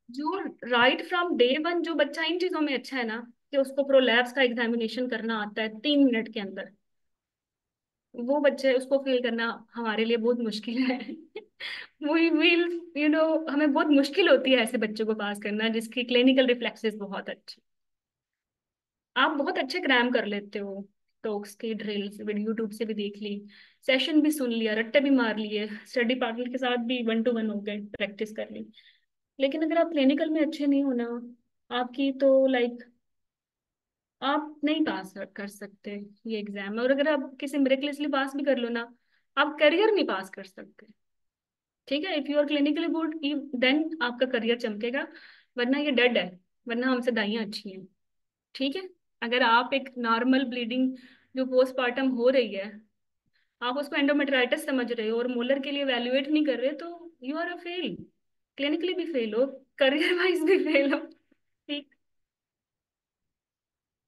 जो राइट फ्रॉम डे वन। जो बच्चा इन चीजों में अच्छा है ना कि उसको प्रोलैब्स का एग्जामिनेशन करना आता है 3 मिनट के अंदर, वो बच्चे उसको फील करना हमारे लिए बहुत मुश्किल है। वी विल हमें बहुत मुश्किल होती है ऐसे बच्चों को पास करना जिसकी क्लिनिकल रिफ्लेक्सेस बहुत अच्छे। आप बहुत अच्छे क्रैम कर लेते हो, टॉक्स की ड्रिल्स यूट्यूब से भी देख ली, सेशन भी सुन लिया, रट्टे भी मार लिए, स्टडी पार्टनर के साथ भी 1 to 1 हो गए, प्रैक्टिस कर ली। लेकिन अगर आप क्लिनिकल में अच्छे नहीं हो ना, आपकी तो लाइक आप नहीं पास कर सकते ये एग्जाम। और अगर आप किसी मिरेकलसली पास भी कर लो ना, आप करियर नहीं पास कर सकते। ठीक है, if you are clinically good then आपका करियर चमकेगा, वरना ये डेड है, वरना हमसे दाइयां अच्छी हैं। ठीक है, अगर आप एक नॉर्मल ब्लीडिंग जो पोस्टमार्टम हो रही है आप उसको एंडोमेट्राइटिस समझ रहे हो और मोलर के लिए वैल्यूएट नहीं कर रहे, तो you are a fail, clinically भी फेल हो, करियर वाइज भी फेल हो। ठीक,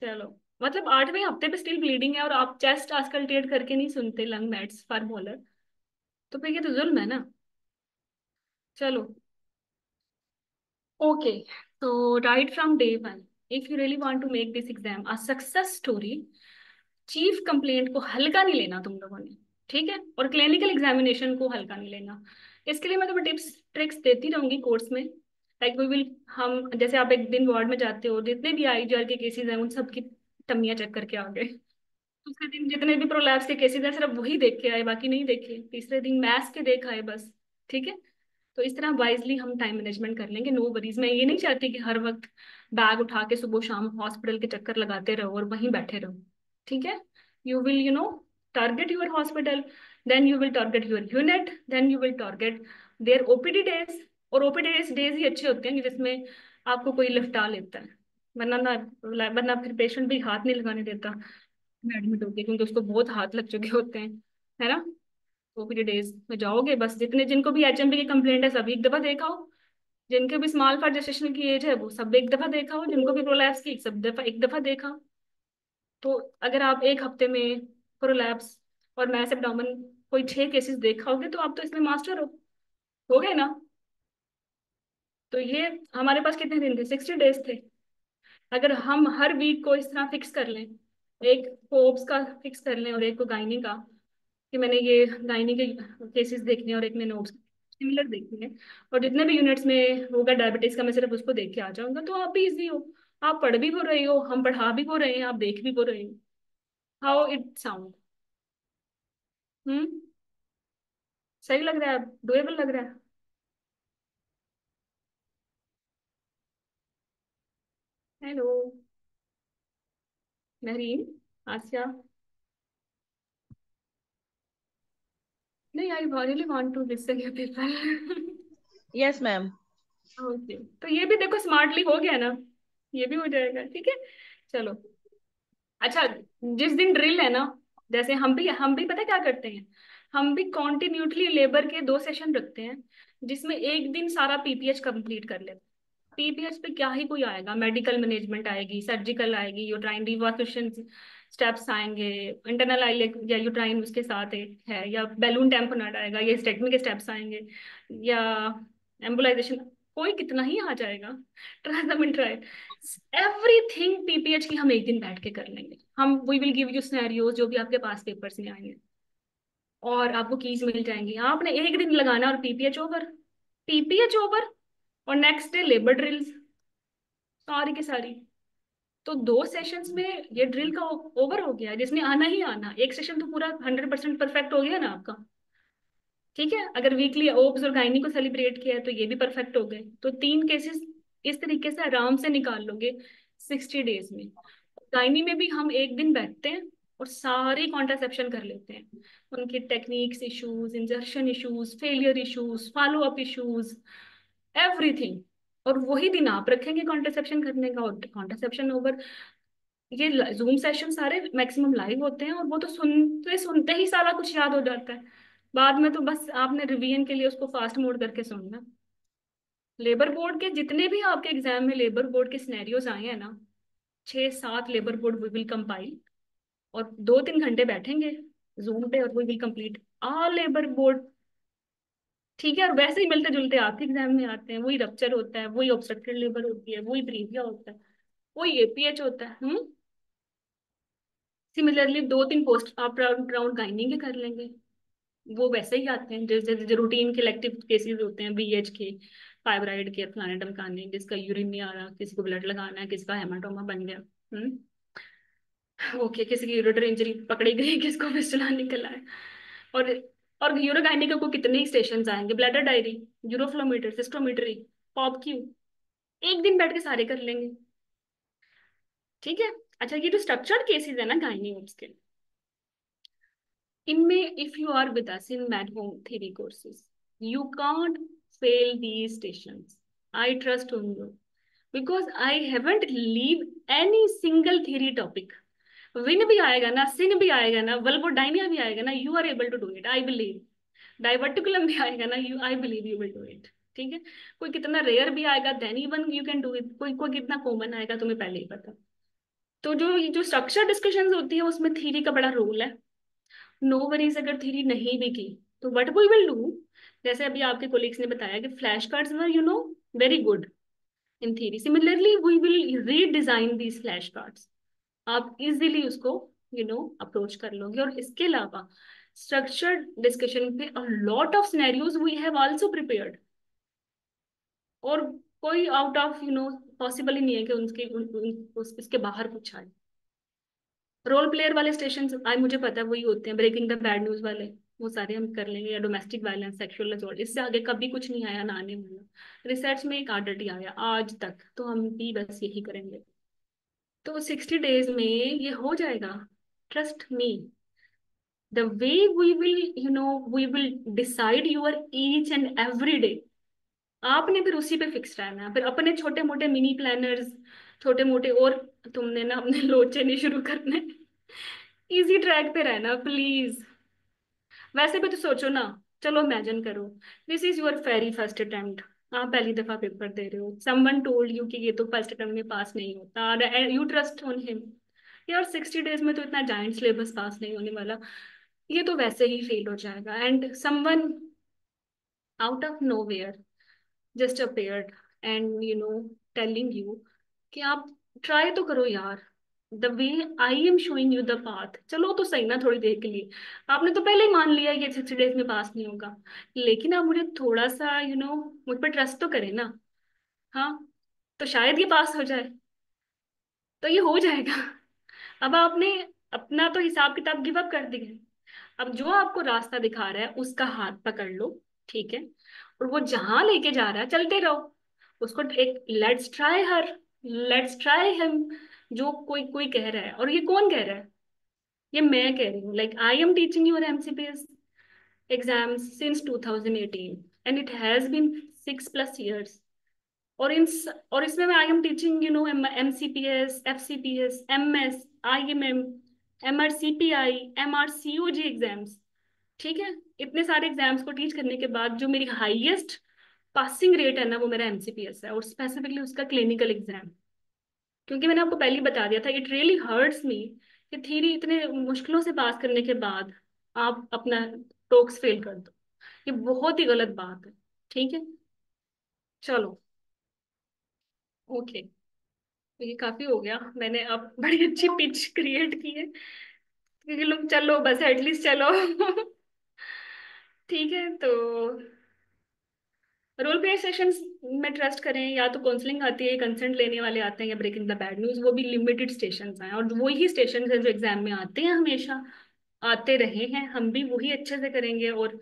चलो, मतलब 8वें हफ्ते पे स्टिल ब्लीडिंग है और आप चेस्ट आस्कल्टेट करके नहीं सुनते लंग मेट्स फॉर मोलर, तो फिर ये तो जुल्म है ना। चलो, ओके। तो right from day one, if you really want to make this exam a success story, chief complaint को हल्का नहीं लेना तुम लोगों ने। ठीक है, और क्लिनिकल एग्जामिनेशन को हल्का नहीं लेना। इसके लिए मैं तुम्हें टिप्स ट्रिक्स देती रहूंगी कोर्स में। लाइक वी विल, हम जैसे आप एक दिन वार्ड में जाते हो, जितने भी आईजीआर के केसेस हैं उन सब की टम्मियां चेक करके आ गए। दूसरे दिन जितने भी प्रोलैप्स के केसेस हैं सिर्फ वही देख के आए, बाकी नहीं देखे। तीसरे दिन मैथ्स के देख आए बस। ठीक है, तो इस तरह वाइजली हम टाइम मैनेजमेंट कर लेंगे, नो वरीज। मैं ये नहीं चाहती कि हर वक्त बैग उठा के सुबह शाम हॉस्पिटल के चक्कर लगाते रहो और वहीं बैठे रहो। ठीक है, you will target your hospital, then you will target your unit, then you will target their OPD days. और ओपीडी डेज ही अच्छे होते हैं कि जिसमें आपको कोई लिफ्टा लेता है, वरना ना, वरना फिर पेशेंट भी हाथ नहीं लगाने देता में एडमिट होके, क्योंकि उसको बहुत हाथ लग चुके होते हैं, है ना। ओपीडी डेज में जाओगे, बस जितने जिनको भी एचएमपी की कंप्लेंट है सब एक दफा देखा हो, जिनके भी स्मॉल फॉर जेस्टेशन की एज है वो सब एक दफा देखा हो, जिनको भी प्रोलैप्स की सब दफा एक दफा देखा हो। तो अगर आप एक हफ्ते में प्रोलैप्स और मैस एब्डोमेन कोई 6 केसेस देखा होगे तो आप तो इसमें मास्टर हो गए ना। तो ये हमारे पास कितने दिन थे, 60 डेज थे। अगर हम हर वीक को इस तरह फिक्स कर लें, एक फोब्स का फिक्स कर लें और एक को गायनी का, कि मैंने ये गायनी के केसेस देखने हैं और एक ने नोट्स सिमिलर देखने हैं, और जितने भी यूनिट्स में होगा डायबिटीज का मैं सिर्फ उसको देख के आ जाऊंगा, तो आप भी इजी हो। आप पढ़ भी हो रहे हो, हम पढ़ा भी हो रहे हैं, आप देख भी हो रहे हो। How it sound? हम्म, सही लग रहा है, डुएबल लग रहा है? हेलो महरीन, आसिया? नहीं, I really want to listen your paper. Yes ma'am. Okay, तो ये भी देखो स्मार्टली हो गया ना, ये भी हो जाएगा। ठीक है, चलो। अच्छा, जिस दिन ड्रिल है ना, जैसे हम भी पता है क्या करते हैं, हम भी कॉन्टिन्यूटली लेबर के 2 सेशन रखते हैं, जिसमें एक दिन सारा पीपीएच कंप्लीट कर लेते हैं। पीपीएच पे क्या ही कोई आएगा, मेडिकल मैनेजमेंट आएगी, सर्जिकल आएगी, यूट्राइन रिवॉल्यूशन स्टेप्स आएंगे, इंटरनल आइलेक या यूट्राइन उसके साथ है, या बैलून टेम्पोनेट आएगा, या स्टेटमी के स्टेप्स आएंगे, या एम्बुलाइजेशन, कोई कितना ही आ जाएगा, ट्रांसमिट ट्रायल, एवरीथिंग पीपीएच की हम एक दिन बैठ के कर लेंगे। हम we will give you scenarios जो भी आपके पास पेपर्स में आएंगे, और आपको कीज मिल जाएंगी, आपने एक दिन लगाना और पीपीएच ओवर, पीपीएच ओवर, और नेक्स्ट डे लेबर ड्रिल्स सारी की सारी। तो 2 सेशंस में ये ड्रिल का ओवर हो गया, जिसने आना ही आना, एक सेशन तो पूरा 100% परफेक्ट हो गया ना आपका। ठीक है, अगर वीकली ओब्स और गायनी को सेलिब्रेट किया है तो ये भी परफेक्ट हो गए, तो 3 केसेस इस तरीके से आराम से निकाल लोगे 60 डेज में। गायनी में भी हम एक दिन बैठते हैं और सारी कॉन्ट्रासेप्शन कर लेते हैं, उनके techniques issues, इंजर्शन issues, failure issues, follow up issues, everything. और वही दिन आप रखेंगे कॉन्ट्रासेप्शन करने का, और कॉन्ट्रासेप्शन ओवर। ये जूम सेशन सारे मैक्सिमम लाइव होते हैं, और वो तो सुनते सुनते ही सारा कुछ याद हो जाता है, बाद में तो बस आपने रिवीजन के लिए उसको फास्ट मोड करके सुनना। लेबर बोर्ड के जितने भी आपके एग्जाम में लेबर बोर्ड के सिनेरियोज आए हैं ना, 6-7 labour board we will compile, और 2-3 घंटे बैठेंगे जूम पे, और we will complete all labour board. ठीक है, और वैसे ही मिलते जुलते आपके एग्जाम में आते हैं, वही रप्चर होता है, वही ऑब्स्ट्रक्टेड लेबर होती है, वही प्रीविया होता है, वही एपीएच होता है। सिमिलरली 2-3 पोस्ट आप राउंड राउंड गाइनिंग के कर लेंगे, वो वैसे ही आते हैं जैसे जैसे रूटीन के इलेक्टिव केसेस होते हैं, बीएच के, फाइब्राइड के, फलाने ढमकाने, जिसका यूरिन नहीं आ रहा, किसी को ब्लड लगाना है, किसका हेमाटोमा बन गया, ओके, किसी की यूरेटर इंजरी पकड़ी गई, किसको फिस्टुला निकल आया, और यूरोगाइनिक को कितने ही स्टेशन आएंगे, ब्लैडर डायरी, यूरोफ्लोमीटर, सिस्टोमीटरी, पॉप क्यू, एक दिन बैठ के सारे कर लेंगे। ठीक है। अच्छा, ये जो स्ट्रक्चर्ड केसेस है ना गायनी के, इनमें if you are with us in mat home theory courses, you can't fail these stations, I trust on you, because I haven't leave any single theory topic. VIN भी आएगा ना, सिन भी आएगा ना, वल्वोडाइनिया भी आएगा ना, you are able to do it, I believe. Diverticulum भी आएगा ना, you I believe you will do it. ठीक है, कोई कितना रेयर भी आएगा, then even you can do it, कोई कोई कितना कॉमन आएगा तुम्हें पहले ही पता। तो जो स्ट्रक्चर डिस्कशंस होती है उसमें थ्योरी का बड़ा रोल है। नो वरीज, अगर थ्योरी नहीं भी की तो व्हाट वी विल डू, जैसे अभी आपके कोलिग्स ने बताया कि flash cards were very good in theory, similarly we will redesign these flash cards. आप इजीली उसको अप्रोच कर लोगे, और इसके अलावा स्ट्रक्चर्ड डिस्कशन पे a lot of scenarios we have also prepared, और कोई आउट ऑफ पॉसिबल ही नहीं है कि इसके बाहर कुछ आए। रोल प्लेयर वाले स्टेशन आए, मुझे पता है वही होते हैं, ब्रेकिंग द बैड न्यूज वाले, वो सारे हम कर लेंगे, या डोमेस्टिक वायलेंस, सेक्सुअल असॉल्ट, इससे आगे कभी कुछ नहीं आया, ना आने वाला। रिसर्च में एक आर्डर ही आया आज तक, तो हम भी बस यही करेंगे। तो 60 डेज में ये हो जाएगा, trust me. The way we will decide your each and every day, आपने फिर उसी पे फिक्स रहना है, फिर अपने छोटे मोटे मिनी प्लानर्स, छोटे मोटे, और तुमने ना अपने लोचे नहीं शुरू करने, इजी ट्रैक पे रहना प्लीज। वैसे भी तो सोचो ना, चलो इमेजिन करो, this is your very first attempt, आप पहली दफा पेपर दे रहे हो, समवन टोल्ड यू कि ये तो फर्स्ट अटेम्प्ट में पास नहीं होता, यू ट्रस्ट ऑन हिम, यार 60 डेज में तो इतना जाइंट सिलेबस पास नहीं होने वाला, ये तो वैसे ही फेल हो जाएगा, and someone out of nowhere just appeared and telling you कि आप ट्राई तो करो यार, the way I am showing you the path, चलो तो सही ना थोड़ी देर के लिए, आपने तो पहले ही मान लिया कि 60 डेज में पास नहीं होगा, लेकिन आप मुझे थोड़ा सा मुझ पर ट्रस्ट तो करें ना। हाँ, तो शायद ये पास हो जाए, तो ये हो जाएगा। अब आपने अपना तो हिसाब किताब गिव अप कर दिया, अब जो आपको रास्ता दिखा रहा है उसका हाथ पकड़ लो। ठीक है, और वो जहां लेके जा रहा है चलते रहो, उसको एक let's try her, let's try him, जो कोई कोई कह रहा है, और ये कौन कह रहा है, ये मैं कह रही हूँ, like I am teaching your MCPS exams since 2018 and it has been 6+ years, और और इसमें मैं I am teaching MCPS, FCPS, MS, IMM, MRCPI, MRCOG exams, ठीक है। इतने सारे एग्जाम्स को टीच करने के बाद जो मेरी हाईएस्ट पासिंग रेट है ना, वो मेरा MCPS है, और स्पेसिफिकली उसका क्लिनिकल एग्जाम। क्योंकि मैंने आपको पहले ही बता दिया था, इट रियली हर्ट्स मी कि थ्योरी इतने मुश्किलों से पास करने के बाद आप अपना टॉक्स फेल कर दो। ये बहुत ही गलत बात है, ठीक है। चलो, ओके, तो ये काफी हो गया, मैंने अब बड़ी अच्छी पिच क्रिएट की है, क्योंकि लोग चलो बस एटलीस्ट चलो। ठीक है, तो रोल प्ले सेशंस में ट्रस्ट करें, या तो काउंसलिंग आती है, कंसेंट लेने वाले आते हैं, या ब्रेकिंग द बैड न्यूज, वो भी लिमिटेड स्टेशन हैं, और वही स्टेशन है जो एग्जाम में आते हैं, हमेशा आते रहे हैं, हम भी वही अच्छे से करेंगे, और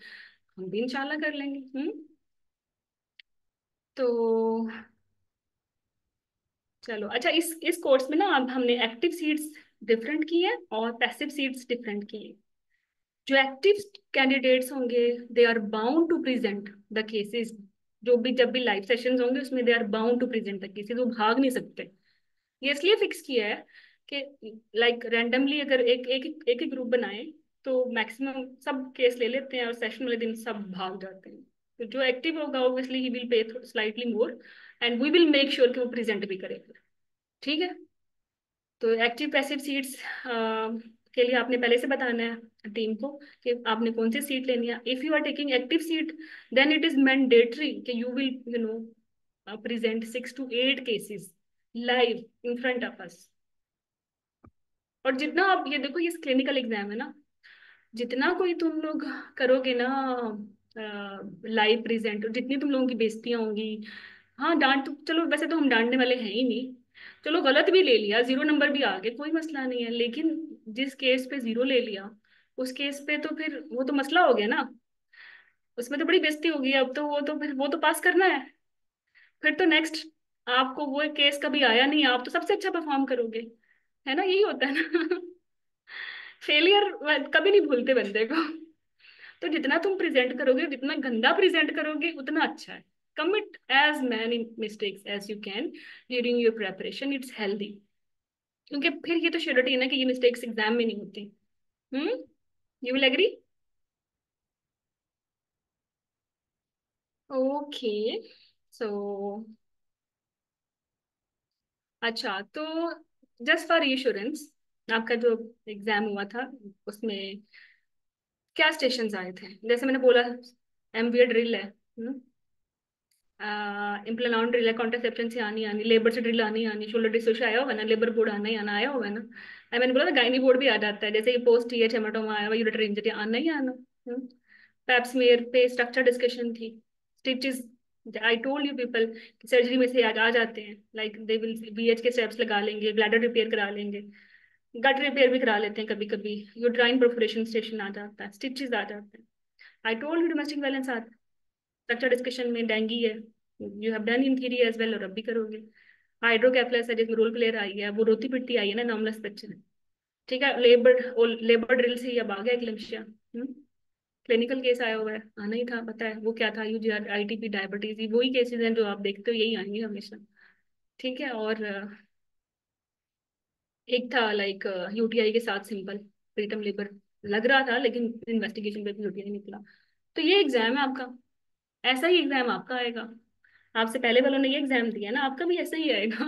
हम भी इंशाल्लाह कर लेंगे। तो चलो, अच्छा, इस कोर्स में ना अब हमने एक्टिव सीट्स डिफरेंट की है और पैसिव सीट्स डिफरेंट की है। जो एक्टिव कैंडिडेट्स होंगे, they are bound to present the cases. जो भी जब भी लाइव सेशंस होंगे उसमें they are bound to present the cases, वो भाग नहीं सकते। ये इसलिए फिक्स किया है कि लाइक रैंडमली अगर एक एक एक ही ग्रुप बनाए तो मैक्सिमम सब केस ले लेते हैं, और सेशन वाले दिन सब भाग जाते हैं। तो जो एक्टिव होगा obviously he will pay slightly more, and we will make sure कि वो प्रेजेंट भी करेगा, ठीक है। तो एक्टिव पैसिव सीट्स के लिए आपने पहले से बताना है टीम को कि आपने कौन सी सीट लेनी है। If you are taking active seat, then it is mandatory कि you will present 6 to 8 cases live in front of us. और जितना आप ये देखो, ये क्लिनिकल एग्जाम है ना, जितना कोई तुम लोग करोगे ना लाइव प्रेजेंट, जितनी तुम लोगों की बेइज्जतियां होंगी। हाँ, डांट तो चलो, वैसे तो हम डांटने वाले हैं ही नहीं। चलो, गलत भी ले लिया, 0 नंबर भी आ गए, कोई मसला नहीं है, लेकिन जिस केस पे 0 ले लिया, उस केस पे तो फिर वो तो मसला हो गया ना, उसमें तो बड़ी बेइज्जती होगी। अब तो वो तो फिर वो तो पास करना है। फिर तो नेक्स्ट आपको वो केस कभी आया नहीं, आप तो सबसे अच्छा परफॉर्म करोगे, है ना, यही होता है ना। फेलियर कभी नहीं भूलते बंदे को। तो जितना तुम प्रेजेंट करोगे, जितना गंदा प्रेजेंट करोगे, उतना अच्छा है। Commit as many mistakes as you can during your preparation, it's healthy. क्योंकि फिर ये तो श्योरिटी है ना कि ये मिस्टेक्स एग्जाम में नहीं होती। हम्म, यू विल एग्री? ओके, सो अच्छा, तो जस्ट फॉर रिएश्योरेंस, आपका जो एग्जाम हुआ था उसमें क्या स्टेशंस आए थे? जैसे मैंने बोला, MBA ड्रिल है, इम्प्लान ड्रिल है, कॉन्ट्रासेप्शन से आनी आनी, लेबर से ड्रिल आनी आनी, शोल्डर डिस्ट्रोस आया होगा ना, लेबर बोर्ड आना ही आना, आया होगा ना। मैंने बोला था गायनी बोर्ड भी आ जाता है, जैसे ये पोस्ट TH हेमाटोमा आया हुआ, यूरेटर इंजरी आना ही आना। पैप्समेयर पे स्ट्रक्चर डिस्कशन थी, stitches, I told you people surgery में से आ जाते हैं, लाइक दे विल BH के स्टेप्स लगा लेंगे, ब्लैडर रिपेयर करा लेंगे, गट रिपेयर भी करा लेते हैं कभी कभी, यूट्राइन परफोरेशन स्टेशन आ जाता है, स्टिचेस आ जाते हैं। I told you domestic violence आता है, स्ट्रक्चर डिस्कशन में डेंगी है, you have done in theory as well, और अब भी करोगे। हाइड्रोकेफलस है जिसमें रोल प्लेयर आई है, वो रोती पिटती आई है ना, नॉर्मलस बच्चे ने, ठीक है। लेबर ड्रिल से ही अब आ गया एक्लम्शिया। क्लिनिकल केस आया हुआ है, आना ही था, पता है वो क्या था, UGR ITP डायबिटीज, वही केसेस हैं जो आप देखते हो, यही आएंगे हमेशा, ठीक है। और एक था लाइक UTI के साथ सिंपल प्रीटम लेबर लग रहा था, लेकिन इन्वेस्टिगेशन पे भी UTI निकला। तो ये एग्जाम है आपका, ऐसा ही एग्जाम आपका आएगा। आपसे पहले वालों ने ये एग्जाम दिया ना, आपका भी ऐसा ही आएगा।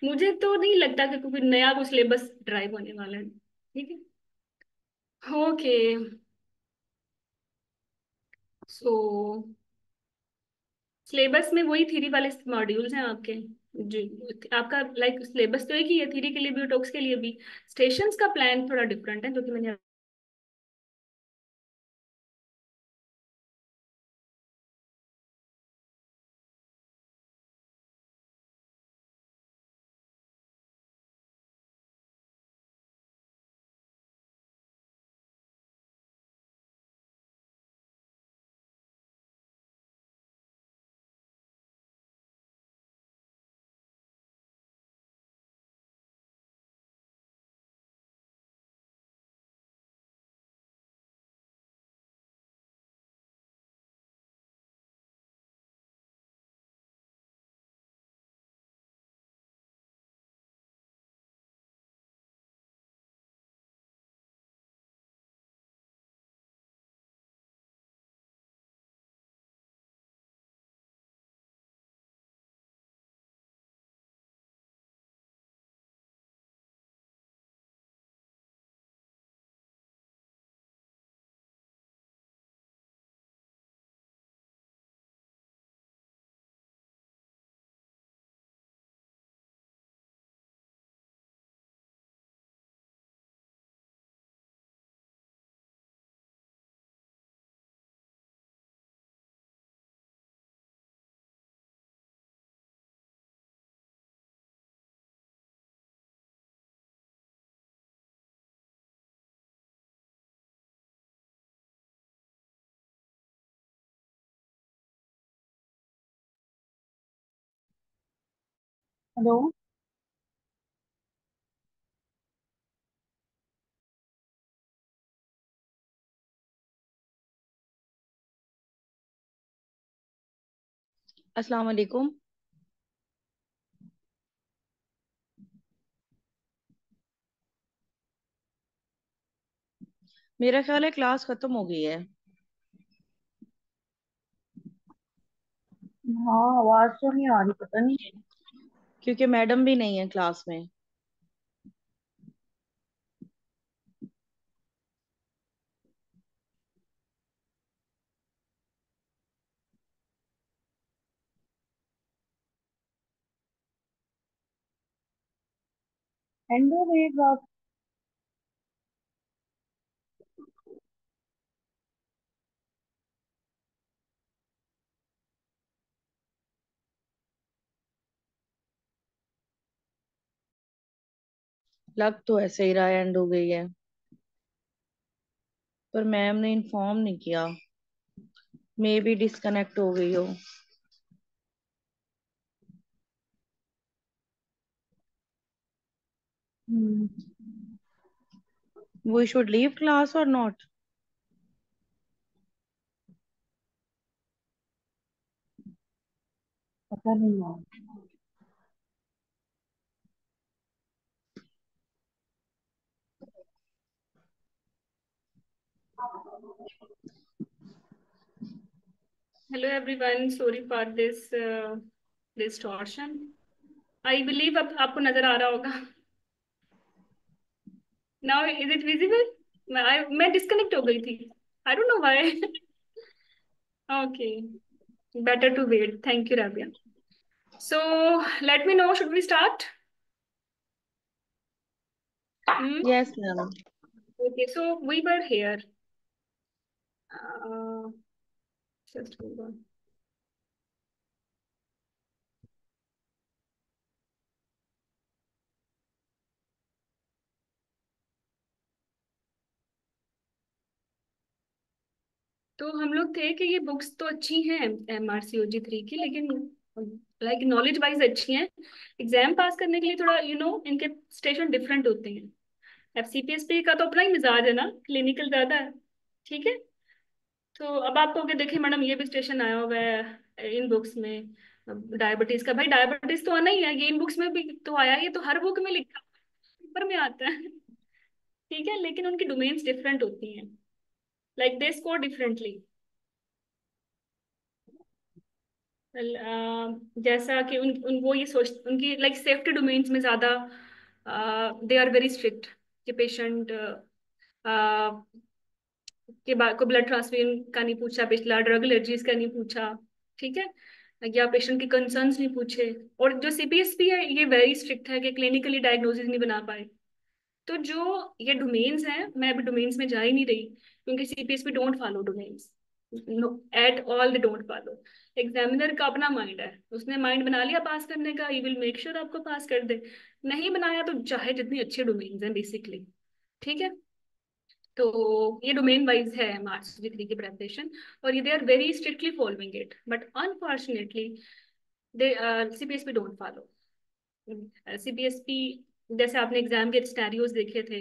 मुझे तो नहीं लगता कि कोई नया कुछ सिलेबस ड्राइव होने वाला है, ठीक है। ओके, सो सिलेबस में वही थ्योरी वाले मॉड्यूल्स हैं आपके, जो आपका लाइक सिलेबस तो एक ही है, थ्योरी के लिए भी और टॉक्स के लिए भी। स्टेशंस का प्लान थोड़ा डिफरेंट है, जो कि मैंने हेलो। अस्सलाम वालेकुम। मेरा ख्याल है क्लास खत्म हो गई है। हाँ, आवाज तो नहीं आ रही, पता नहीं। क्योंकि मैडम भी नहीं है क्लास में। एंड हो गई क्लास। लग तो ऐसे ही रहा एंड हो गई है, पर मैम ने इन्फॉर्म नहीं किया। मे भी डिस्कनेक्ट हो गई हो। वी शुड लीव क्लास और नॉट? पता नहीं यार। Hello everyone, sorry for this distortion. I believe अब आपको नजर आ रहा होगा। Now is it visible? मैं डिस्कनेक्ट हो गई थी। I don't know why. Okay, better to wait. Thank you Rabia. So let me know, should we start? Yes ma'am. Okay, so we were here. Just hold on. तो हम लोग थे कि ये बुक्स तो अच्छी हैं MRCOG 3 की, लेकिन लाइक नॉलेज वाइज अच्छी हैं। एग्जाम पास करने के लिए थोड़ा इनके स्टेशन डिफरेंट होते हैं। FCPSP का तो अपना ही मिजाज है ना, क्लिनिकल ज्यादा है। ठीक है। तो अब आप कहोगे देखिए मैडम, ये भी स्टेशन आया हुआ है इन बुक्स में डायबिटीज का। भाई डायबिटीज तो आना ही है, ये इन बुक्स में भी तो आया है, ये तो हर बुक में लिखा, पेपर में आता है। ठीक है, लेकिन उनकी डोमेन्स डिफरेंट होती हैं। Like they score differently. जैसा कि उन वो ये सोच, उनकी लाइक सेफ्टी डोमेन्स में ज्यादा दे आर वेरी स्ट्रिक्ट कि पेशेंट के बाद को ब्लड ट्रांसफ्यूजन का नहीं पूछा, पिछला ड्रग एलर्जीज का नहीं पूछा। ठीक है, या पेशेंट के कंसर्न्स नहीं पूछे। और जो CPSP है ये वेरी स्ट्रिक्ट है कि क्लिनिकली डायग्नोसिस नहीं बना पाए। तो जो ये डोमेन्स हैं, मैं अभी डोमेन्स में जा ही नहीं रही, क्योंकि CPSP don't follow domains. No, at all they don't follow. Examiner का अपना माइंड है, उसने माइंड बना लिया पास करने का, ही विल मेक श्योर आपको पास कर दे। नहीं बनाया तो चाहे जितनी अच्छी डोमेन्स हैं बेसिकली। ठीक है। तो ये डोमेन वाइज है MRCG 3 की प्रेपरेशन, और ये they are very strictly following it, but unfortunately they CPSP don't follow. CPSP, जैसे आपने एग्जाम के सिनेरियोज देखे थे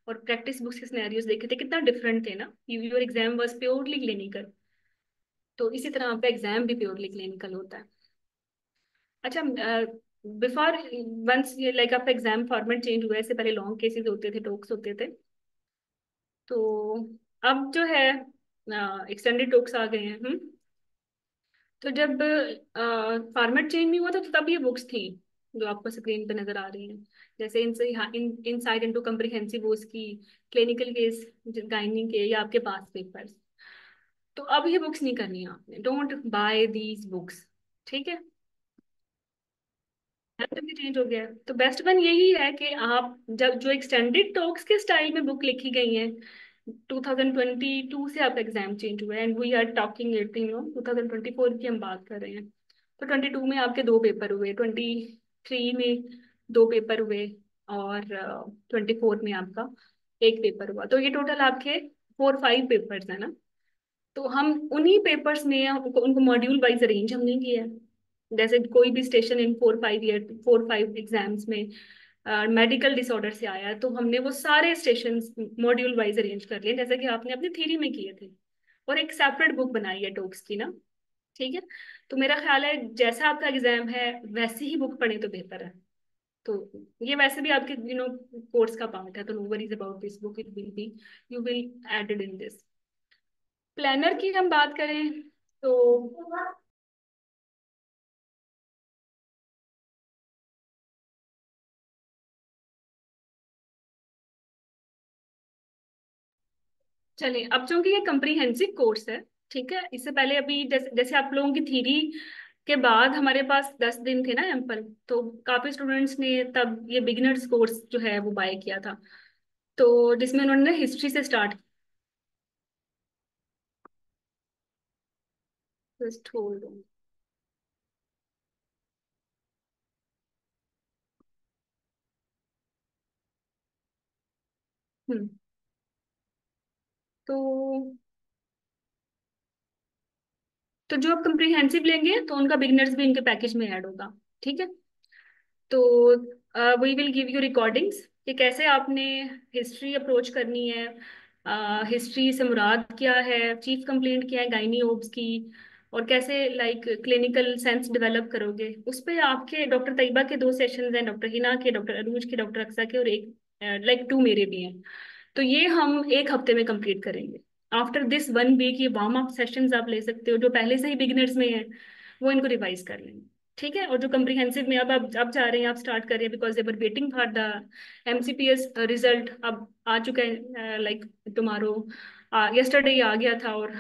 और प्रैक्टिस बुक्स के सिनेरियोज देखे थे, कितना डिफरेंट थे ना। Your exam was purely clinical, तो इसी तरह आपका एग्जाम भी प्योरली क्लिनिकल होता है। अच्छा, बिफोर वंस ये लाइक आपका एग्जाम फॉर्मेट चेंज हुआ है, इससे पहले लॉन्ग केसेस होते थे, टॉक्स होते थे। तो अब जो है एक्सटेंडेड टॉक्स आ गए हैं। तो जब फॉर्मेट चेंज नहीं हुआ था तो तब ये बुक्स थी जो आपको स्क्रीन पे नजर आ रही हैं। जैसे इनसाइड इनटू कम्प्रिहेंसिव वो की क्लिनिकल केस, गायनी के, या आपके पास पेपर्स। तो अब ये बुक्स नहीं करनी है आपने, डोंट बाय दीज बुक्स। ठीक है, तो भी चेंज हो गया है। तो बेस्ट वन यही है कि आप जब जो एक्सटेंडेड टॉक्स के स्टाइल में बुक लिखी गई है, 2022 से आपका एग्जाम चेंज हुआ है, and we are talking it 2024 की हम बात कर रहे हैं। तो 22 में आपके दो पेपर हुए, 23 में दो पेपर हुए, और 24 में आपका एक पेपर हुआ। तो ये टोटल आपके 4-5 पेपर्स है ना। तो हम उन्हीं पेपर्स में उनको मॉड्यूल वाइज अरेंज हमने किया है। जैसे कोई भी स्टेशन इन 4-5 ईयर 4-5 एग्जाम्स में मेडिकल डिसऑर्डर से आया, तो हमने वो सारे स्टेशन मॉड्यूल वाइज अरेंज कर लिए, जैसे कि आपने अपनी थ्योरी में किए थे, और एक सेपरेट बुक बनाई है टॉक्स की ना। ठीक है। तो मेरा ख्याल है जैसा आपका एग्जाम है वैसी ही बुक पढ़े तो बेहतर है। तो ये वैसे भी आपके कोर्स का पार्ट है, तो no worries about this book, it will be, you will added in this. Planner की हम बात करें तो चलिए, अब चूंकि ये कम्प्रीहेंसिव कोर्स है, ठीक है, इससे पहले अभी जैसे जैसे आप लोगों की थ्योरी के बाद हमारे पास 10 दिन थे ना एम्पल, तो काफी स्टूडेंट्स ने तब ये बिगिनर्स कोर्स जो है वो बाय किया था, तो जिसमें उन्होंने हिस्ट्री से start. Just hold on. Hmm. तो जो आप कम्प्रीहेंसिव लेंगे तो उनका बिगिनर्स भी इनके पैकेज में ऐड होगा। ठीक है। तो we will give you recordings कि कैसे आपने हिस्ट्री अप्रोच करनी है, हिस्ट्री से मुराद क्या है, चीफ कंप्लेंट क्या है गायनी ओब्स की, और कैसे लाइक क्लिनिकल सेंस डेवलप करोगे। उस पे आपके डॉक्टर तैयबा के 2 सेशंस हैं, डॉक्टर हिना के, डॉक्टर अरूज के, डॉक्टर अक्सा के, और एक लाइक 2 मेरे भी हैं। तो ये हम एक हफ्ते में कंप्लीट करेंगे। आफ्टर दिस 1 वीक ये वार्म अप सेशंस आप ले सकते हो, जो पहले से ही बिगिनर्स में है वो इनको रिवाइज कर लेंगे। ठीक है। और जो कम्प्रीहेंसिव में अब जा रहे हैं, आप स्टार्ट कर रहे हैं, because they're waiting for the MCPS result, अब आ चुका है, लाइक टुमारो, यस्टरडे आ गया था। और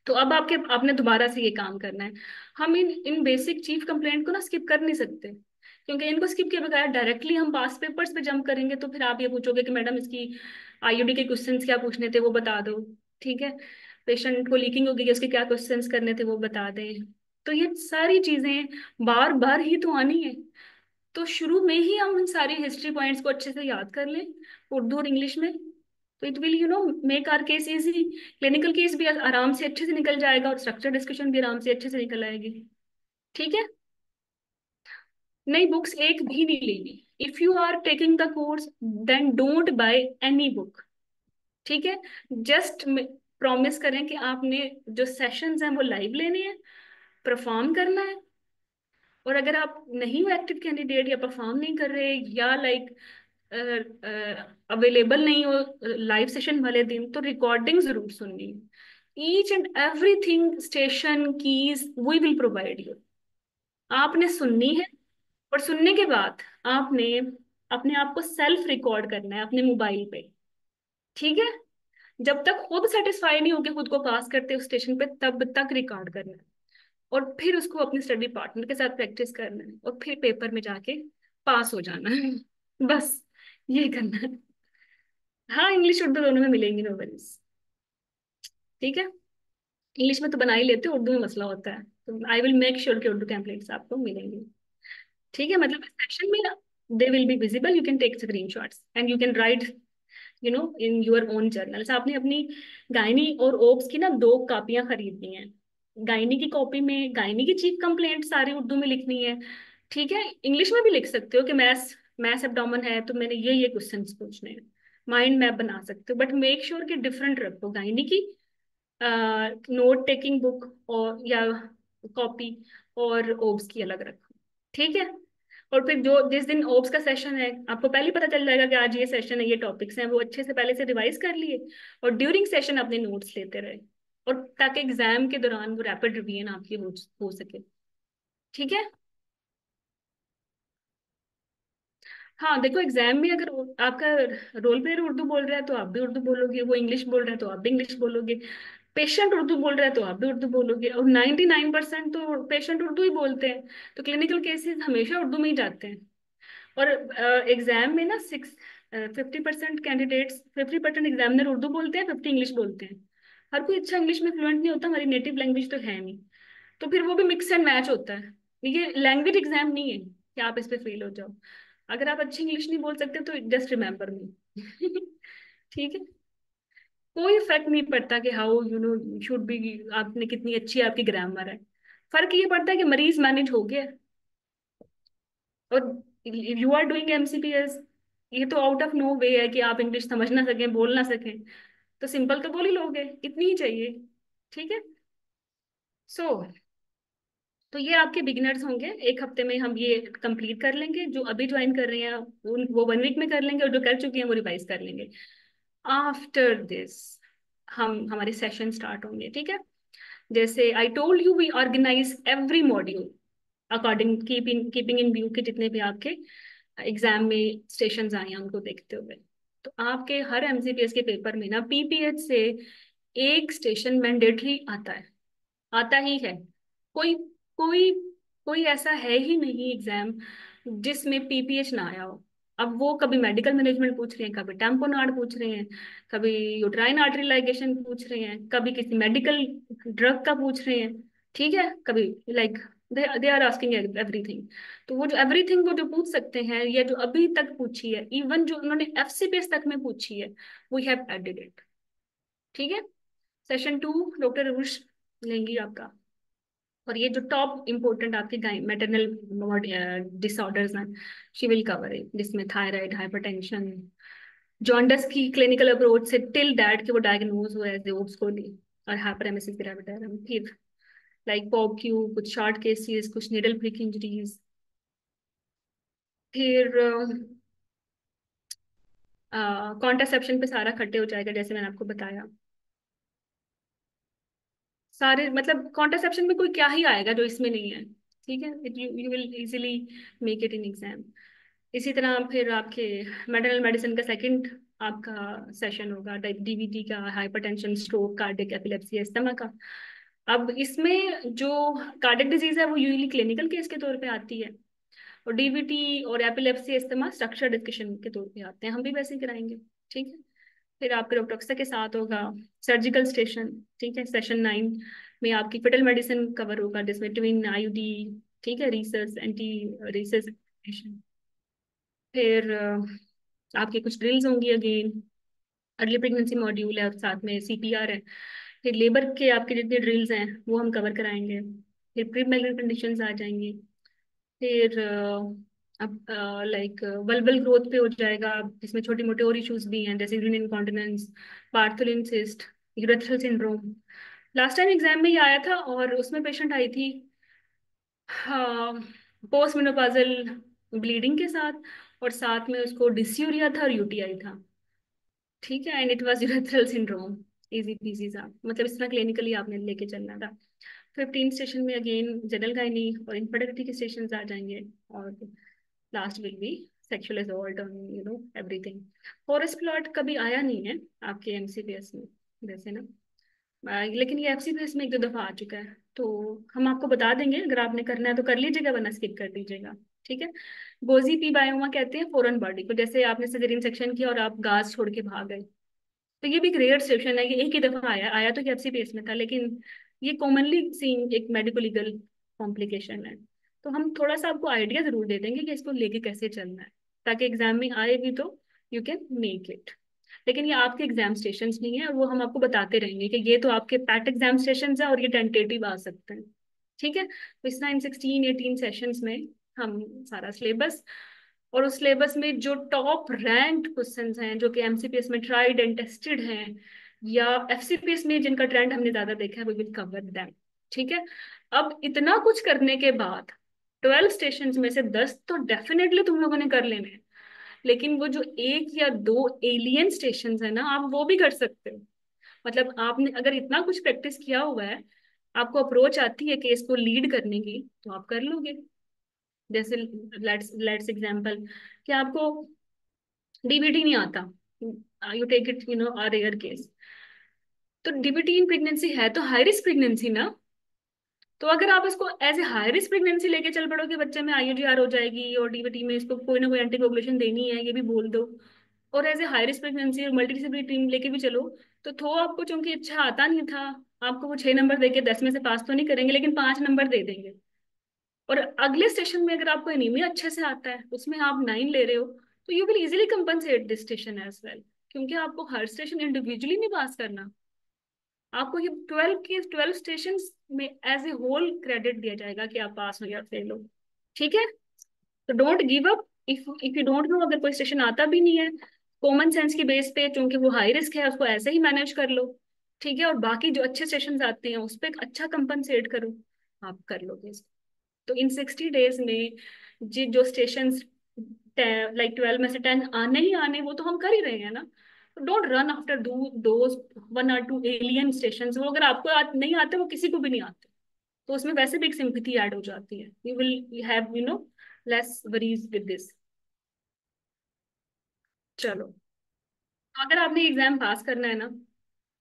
तो अब आपने दोबारा से ये काम करना है। हम इन इन बेसिक चीफ कंप्लेंट को ना स्किप कर नहीं सकते, क्योंकि इनको स्किप किए बगैर डायरेक्टली हम पास पेपर्स पे जंप करेंगे तो फिर आप ये पूछोगे कि मैडम इसकी आईयूडी के क्वेश्चंस क्या पूछने थे वो बता दो। ठीक है। पेशेंट को लीकिंग होगी, उसके क्या क्वेश्चंस करने थे वो बता दें। तो ये सारी चीजें बार बार ही तो आनी है। तो शुरू में ही हम इन सारी हिस्ट्री पॉइंट्स को अच्छे से याद कर लें, उर्दू और इंग्लिश में, तो it will make our case easy. Clinical case भी आराम से अच्छे से निकल जाएगा, और स्ट्रक्चर डिस्कशन भी आराम से अच्छे से निकल आएगी। ठीक है। नई बुक्स एक भी नहीं लेनी। If you are taking the course then don't buy any book. ठीक है। जस्ट प्रॉमिस करें कि आपने जो सेशंस हैं वो लाइव लेने हैं, परफॉर्म करना है। और अगर आप नहीं हो एक्टिव कैंडिडेट, या परफॉर्म नहीं कर रहे, या लाइक अवेलेबल नहीं हो लाइव सेशन वाले दिन, तो रिकॉर्डिंग जरूर सुननी है। Each and everything, station keys we will provide you, आपने सुननी है। और सुनने के बाद आपने अपने आप को सेल्फ रिकॉर्ड करना है अपने मोबाइल पे। ठीक है। जब तक खुद सेटिस्फाई नहीं होगे खुद को पास करते उस स्टेशन पे, तब तक रिकॉर्ड करना है, और फिर उसको अपने स्टडी पार्टनर के साथ प्रैक्टिस करना है, और फिर पेपर में जाके पास हो जाना है। बस ये करना है। हाँ, इंग्लिश उर्दू दोनों में मिलेंगी, नो वरीज। ठीक है। इंग्लिश में तो बना ही लेते हो, उर्दू में मसला होता है, तो आई विल मेक श्योर कि उर्दू टेम्पलेट्स आपको मिलेंगे। ठीक है। मतलब सेक्शन में they will be visible, you can take screenshots and you can write in your own journals. आपने अपनी गायनी और ओब्स की ना 2 कॉपियां खरीदनी है। गायनी की कॉपी में गायनी की चीफ कंप्लेंट सारी उर्दू में लिखनी है। ठीक है। इंग्लिश में भी लिख सकते हो कि मैथ्स मैथ्स एब्डोमेन है तो मैंने ये क्वेश्चंस पूछने हैं, माइंड मैप बना सकते हो, बट मेक श्योर कि डिफरेंट रखो, गायनी की नोट टेकिंग बुक और या कॉपी, और ओब्स की अलग रखो। ठीक है। और फिर जो जिस दिन ओब्स का सेशन है, आपको पहले ही पता चल जाएगा कि आज ये सेशन है, ये टॉपिक्स हैं, वो अच्छे से पहले से रिवाइज कर लिए, और ड्यूरिंग सेशन अपने नोट्स लेते रहे, और ताकि एग्जाम के दौरान वो रैपिड रिवीजन आपकी हो सके। ठीक है। हाँ देखो, एग्जाम में अगर आपका रोल प्लेयर उर्दू बोल रहा है तो आप भी उर्दू बोलोगे, वो इंग्लिश बोल रहा है तो आप भी इंग्लिश बोलोगे, पेशेंट उर्दू बोल रहा है तो आप भी उर्दू बोलोगे, और 99% तो पेशेंट उर्दू ही बोलते हैं, तो क्लिनिकल केसेस हमेशा उर्दू में ही जाते हैं। और एग्जाम में ना 50% कैंडिडेट्स, 50% एग्जामिनर उर्दू बोलते हैं, 50 इंग्लिश बोलते हैं। हर कोई अच्छा इंग्लिश में फ्लुएंट नहीं होता, हमारी नेटिव लैंग्वेज तो है नहीं, तो फिर वो भी मिक्स एंड मैच होता है। ये लैंग्वेज एग्जाम नहीं है कि आप इस पे फेल हो जाओ। अगर आप अच्छी इंग्लिश नहीं बोल सकते तो जस्ट रिमेम्बर मी। ठीक है। कोई फर्क नहीं पड़ता कि हाउ शुड बी, आपने कितनी अच्छी आपकी ग्रामर है, फर्क ये पड़ता है कि मरीज मैनेज हो गया, और यू आर डूइंग एमसीपीएस। ये तो आउट ऑफ नो वे है कि आप इंग्लिश समझ ना सकें, बोल ना सकें, तो सिंपल तो बोल ही लोगे, इतनी ही चाहिए। ठीक है। सो तो ये आपके बिगिनर्स होंगे, एक हफ्ते में हम ये कंप्लीट कर लेंगे। जो अभी ज्वाइन कर रहे हैं वो 1 वीक में कर लेंगे, और जो कर चुके हैं वो रिवाइज कर लेंगे। आफ्टर दिस हमारे सेशन स्टार्ट होंगे। ठीक है। जैसे I told you, we organize every module according keeping in view के जितने भी आपके एग्जाम में स्टेशंस आए हैं उनको देखते हुए। तो आपके हर एमसीपीएस के पेपर में ना पीपीएच से एक स्टेशन मैंडेटरी आता है, आता ही है। कोई कोई कोई ऐसा है ही नहीं एग्जाम जिसमें पीपीएच ना आया हो। अब वो कभी मेडिकल मैनेजमेंट पूछ रहे हैं, कभी टैम्पोनाड पूछ रहे हैं, कभी यूट्राइन आर्टरी लाइगेशन पूछ रहे हैं, कभी किसी मेडिकल ड्रग का पूछ रहे हैं। ठीक है। कभी like they are asking everything. तो वो जो एवरीथिंग वो जो पूछ सकते हैं, या जो अभी तक पूछी है, इवन जो उन्होंने एफसीपीएस तक में पूछी है, वी हैव एडेड इट। ठीक है। सेशन 2 डॉक्टर रुश लेंगी आपका। और ये जो टॉप इम्पोर्टेंट आपके मैटरनल डिसऑर्डर्स हैं, शी विल कवर है, जिसमें थायराइड, हाइपरटेंशन, जॉन्डस की क्लिनिकल अप्रोच से टिल दैट कि वो डायग्नोज हुआ एज ओट्स कोली और हाइपरेमेसिस ग्रेविटारम। फिर लाइक पॉक्यू, कुछ शॉर्ट केसेस, कुछ निडल प्रिक इंजरीज। फिर कॉन्ट्रासेप्शन पे सारा खट्टे हो जाएगा, जैसे मैंने आपको बताया। सारे मतलब कॉन्ट्रासेप्शन में कोई क्या ही आएगा जो इसमें नहीं है। ठीक है। You will easily make it in exam. इसी तरह फिर आपके मेटरनल मेडिसिन का सेकंड आपका सेशन होगा डीवीटी का, hypertension, stroke, cardiac epilepsy, asthma का। अब इसमें जो कार्डियक डिजीज है वो यूजली क्लिनिकल केस के तौर पे आती है, और डीवीटी और एपिलेप्सी, अस्थमा स्ट्रक्चर डिस्कशन के तौर पे आते हैं। हम भी वैसे ही कराएंगे। ठीक है। फिर आपके डॉक्टर के साथ होगा सर्जिकल स्टेशन। ठीक है। सेशन 9 में आपकी फिटल मेडिसिन कवर होगा, जिसमें ट्विन आईयूडी, ठीक है, रिसर्च, एंटी रिसर्च। फिर आपके कुछ ड्रिल्स होंगी अगेन, अर्ली प्रेगनेंसी मॉड्यूल है और साथ में सीपीआर है। फिर लेबर के आपके जितने ड्रिल्स हैं वो हम कवर कराएंगे। फिर प्री मैग्नेट कंडीशंस आ जाएंगी। फिर अब लाइक वल्वल ग्रोथ पे हो जाएगा, जिसमें छोटे मोटे और इश्यूज भी हैं, जैसे urine incontinence, Bartholin cyst, urethral syndrome. Last time exam में ये आया था, और उसमें पेशेंट आई थी पोस्ट मेनोपाजल ब्लीडिंग के साथ, और साथ में उसको डिस्यूरिया था और यूटीआई था। ठीक है। And it was urethral syndrome. Easy PG सा, मतलब इस तरह क्लिनिकली आपने लेके चलना था। 15 स्टेशन में अगेन जनरल गायनी और इनफर्टिलिटी के स्टेशन आ जाएंगे, और last will be sexual assault on everything. Forest plot कभी आया नहीं है आपके एमसीपीएस में वैसे ना, लेकिन ये एफसीपीएस में 1-2 दफा आ चुका है, तो हम आपको बता देंगे। अगर आपने करना है तो कर लीजिएगा, वरना स्किप कर दीजिएगा। ठीक है। गोजी पी बायोमा कहते हैं फॉरेन बॉडी को, जैसे आपने सिजेरियन सेक्शन किया और आप गाज छोड़ के भाग गए, तो ये भी एक रेयर सिचुएशन है। ये एक ही दफा आया आया तो एफसीपीएस में था, लेकिन ये कॉमनली सीन एक मेडिको लीगल कॉम्प्लिकेशन है। तो हम थोड़ा सा आपको आइडिया जरूर दे देंगे कि इसको लेके कैसे चलना है, ताकि एग्जाम में आए भी तो यू कैन मेक इट। लेकिन ये आपके एग्जाम स्टेशन नहीं है, और वो हम आपको बताते रहेंगे कि ये तो आपके पैट एग्जाम स्टेशन है और ये टेंटेटिव आ सकते हैं। ठीक है। तो इस 9, 16, 18 सेशंस में हम सारा सिलेबस, और उस सिलेबस में जो टॉप रैंक्ड क्वेश्चंस हैं, जो कि एमसीपीएस में ट्राइड एंड टेस्टेड हैं, या एफसीपीएस में जिनका ट्रेंड हमने ज्यादा देखा है, वी विल कवर दैम। ठीक है। अब इतना कुछ करने के बाद 12 स्टेशन में से 10 तो डेफिनेटली तुम लोगों ने कर लेने हैं, लेकिन वो जो 1 या 2 एलियन स्टेशन है ना, आप वो भी कर सकते हो। मतलब आपने अगर इतना कुछ प्रैक्टिस किया हुआ है, आपको अप्रोच आती है केस को लीड करने की, तो आप कर लोगे। जैसे लेट्स लेट्स एग्जांपल कि आपको डीबीटी नहीं आता, you take it a rare case, तो डीबीटी इन प्रेगनेंसी है तो हाई रिस्क प्रेगनेंसी ना। तो अगर आप इसको as a high risk pregnancy लेके चल पड़ोगे, बच्चे में आईयूजीआर हो जाएगी और डीबीटी में इसको कोई ना कोई एंटीकोगुलेशन देनी है, ये भी बोल दो, और as a high risk pregnancy और मल्टी डिसिप्लिनरी टीम लेके भी चलो, तो आपको चूंकि अच्छा आता नहीं था, आपको वो 6 नंबर देके 10 में से पास तो नहीं करेंगे, लेकिन 5 नंबर दे देंगे। और अगले स्टेशन में अगर आपको एनीमिया अच्छे से आता है, उसमें आप 9 ले रहे हो, तो you will easily compensate this station as well, क्योंकि आपको हर स्टेशन इंडिविजुअली नहीं पास करना। आपको ये 12 स्टेशन में एज ए होल क्रेडिट दिया जाएगा कि आप पास हो या फेल हो। ठीक है, तो don't give up. If you don't know, अगर कोई स्टेशन आता भी नहीं है, कॉमन सेंस की बेस पे, क्योंकि वो हाई रिस्क है, उसको ऐसे ही मैनेज कर लो। ठीक है, और बाकी जो अच्छे स्टेशन आते हैं उस पर अच्छा कंपनसेट करो, आप कर लोगे इसको। तो इन 60 डेज में जी जो स्टेशन लाइक 12 में से 10 आने ही आने, वो तो हम कर ही रहे हैं ना। Don't run after those 1 or 2 alien station. वो अगर आपको नहीं आते, वो किसी को भी नहीं आते, तो उसमें वैसे भी एक सिंपैथी ऐड हो जाती है। You will have less worries with this. चलो, तो अगर आपने एग्जाम पास करना है ना,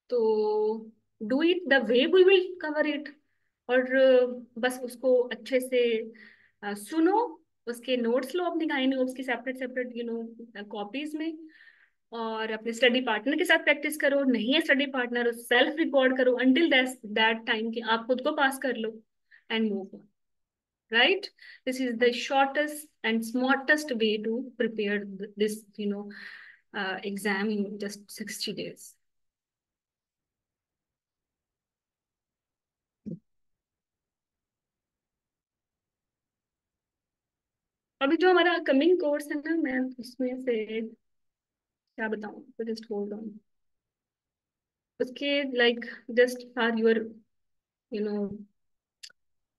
तो do it the way we will cover it. और बस उसको अच्छे से सुनो, उसके नोट्स लो अपनी गाइड नोट्स की सेपरेट सेपरेट कॉपीज में, और अपने स्टडी पार्टनर के साथ प्रैक्टिस करो। नहीं है स्टडी पार्टनर, सेल्फ रिकॉर्ड करो अंटिल दैट टाइम कि आप खुद को पास कर लो, and move on. Right, this is the shortest and smartest way to prepare this exam in just 60 days. अभी जो हमारा कमिंग कोर्स है ना, मैं उसमें से क्या बताऊं, तो जस्ट होल्ड ऑन। उसके like just for your you know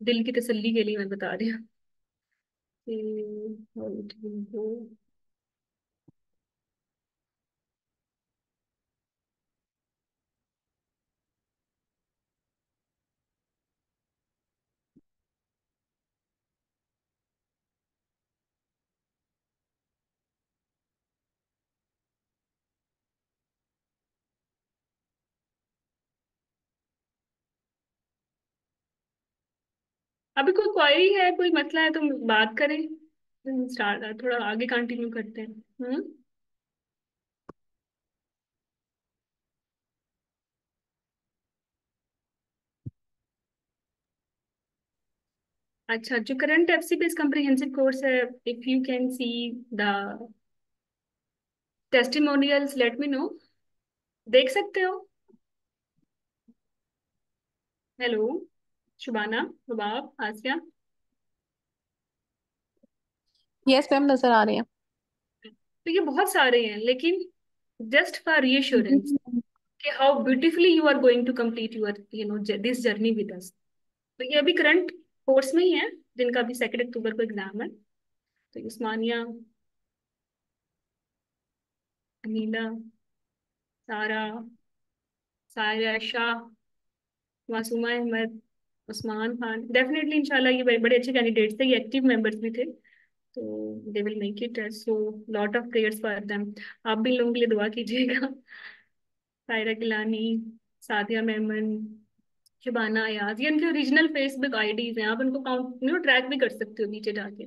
दिल की तसल्ली के लिए मैं बता रही हूँ कि how it will go. अभी कोई क्वेरी है, कोई मसला है तो बात करें, स्टार्ट थोड़ा आगे कंटिन्यू करते हैं। अच्छा, जो current FC based comprehensive course है, if you can see the testimonials let me know. देख सकते हो? Hello, Shubana, Rubab, Asiya. Yes ma'am, नजर आ रहे हैं। तो ये बहुत सारे हैं, लेकिन जस्ट फॉर जी रीअश्योरेंस कि how beautifully you are going to complete your this journey with us. तो ये अभी करंट कोर्स में ही है, जिनका अभी 2 अक्टूबर को एग्जाम है। तो उस्मानिया, अनीला, सारा, सायरा शाह, मासूमा अहमद, उस्मान खान, डेफिनेटली इंशाल्लाह ये बड़े बड़े अच्छे कैंडिडेट्स थे, ये एक्टिव मेंबर्स भी थे। तो they will make it, so lot of prayers for them. आप भी लोगों के लिए दुआ कीजिएगा। सायरा गिलानी, सादिया मेमन, शबाना अयाज, ये इनके रीजनल फेसबुक आईडीज हैं, आप इनको काउंट ट्रैक भी कर सकते हो नीचे जाके।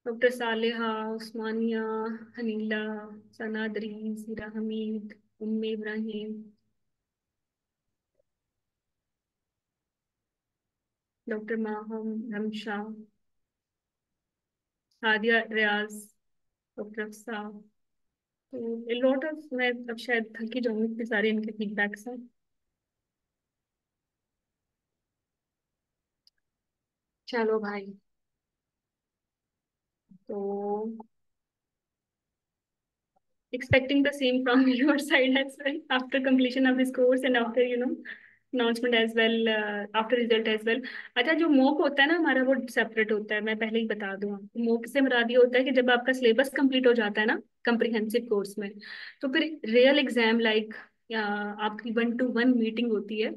डॉक्टर सालेहा, उस्मानिया, हनीला, सनादरी, सीरा हमीद, उम्मे इब्राहिम, डॉक्टर माहम हमशा, हादिया रियाज, डॉक्टर अफसा। तो लॉट ऑफ, मैं अब शायद थकी जाऊंगी, इतने सारे इनके फीडबैक्स हैं। चलो भाई, तो expecting the same from your side as well after completion of this course and after announcement as well, after result as well. अच्छा, जो मोक होता है ना हमारा, वो सेपरेट होता है, मैं पहले ही बता दूँ। मोक से मुराद ये होता है कि जब आपका सिलेबस कंप्लीट हो जाता है ना कम्प्रिहेंसिव कोर्स में, तो फिर रियल एग्जाम लाइक आपकी 1-to-1 मीटिंग होती है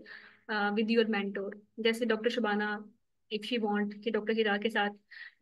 विद योर मेंटोर। जैसे doctor Shabana, if she want कि डॉक्टर हिरा के साथ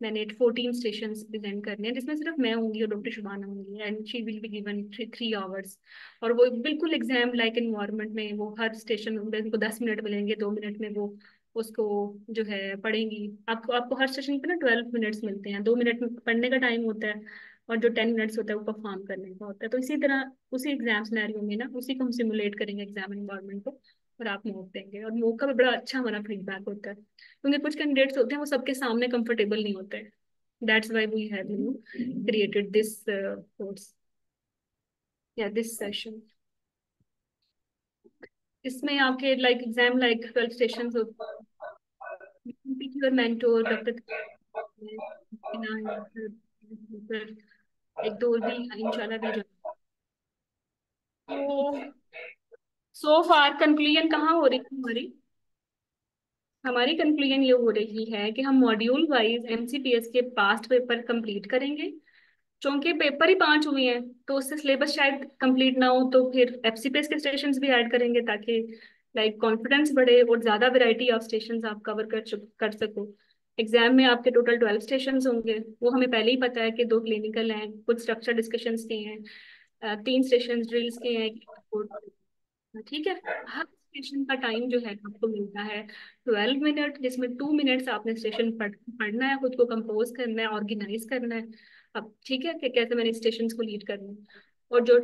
मैंने 14 स्टेशन प्रेजेंट करने हैं, जिसमें सिर्फ मैं होंगी और डॉक्टर शुबाना होंगी, and she will be given 3 hours। और वो बिल्कुल एग्जाम लाइक इन्वायरमेंट में, वो हर स्टेशन में उनको 10 मिनट मिलेंगे, 2 मिनट में वो उसको जो है पढ़ेंगी। आपको आपको हर स्टेशन पे ना 12 मिनट्स मिलते हैं, 2 मिनट पढ़ने का टाइम होता है, और जो 10 मिनट्स होता है वो परफॉर्म करने का होता है। तो इसी तरह उसी एग्जाम सिनेरियो में ना, उसी को हम सिमुलेट करेंगे एग्जाम इन्वायरमेंट को, और आप मोक देंगे। और मोक का भी बड़ा अच्छा हमारा फीडबैक होता है, क्योंकि कुछ कैंडिडेट्स होते हैं वो सबके सामने कंफर्टेबल नहीं होते। That's why we have created this course या दिस सेशन। इसमें आपके लाइक एग्जाम लाइक 12 स्टेशन होते हैं। योर मेंटोर डॉक्टर फिर एक दो भी इंशाल्लाह भी ज्वाइन। तो सो फार कंक्लूजन कहाँ हो रही है हमारी? हमारी कंक्लूजन ये हो रही है कि हम मॉड्यूल वाइज एमसीपीएस के पास्ट पेपर कंप्लीट करेंगे। चूंकि पेपर ही 5 हुए हैं तो उससे सिलेबस शायद कंप्लीट ना हो, तो फिर एफसीपीएस के स्टेशंस भी ऐड करेंगे ताकि लाइक कॉन्फिडेंस बढ़े और ज्यादा वैरायटी ऑफ स्टेशंस आप कवर कर सको। एग्जाम में आपके टोटल 12 स्टेशंस होंगे, वो हमें पहले ही पता है कि 2 क्लिनिकल हैं, कुछ स्ट्रक्चर डिस्कशंस के हैं, 3 स्टेशन ड्रिल्स के हैं। ठीक है। हर स्टेशन का टाइम जो है आपको मिलता है 12 मिनट, जिसमें 2 मिनट्स आपने स्टेशन पढ़ना है, खुद को कंपोज करना है, ऑर्गेनाइज करना है। अब ठीक है कि कैसे मैंने स्टेशन को लीड करना है। और जो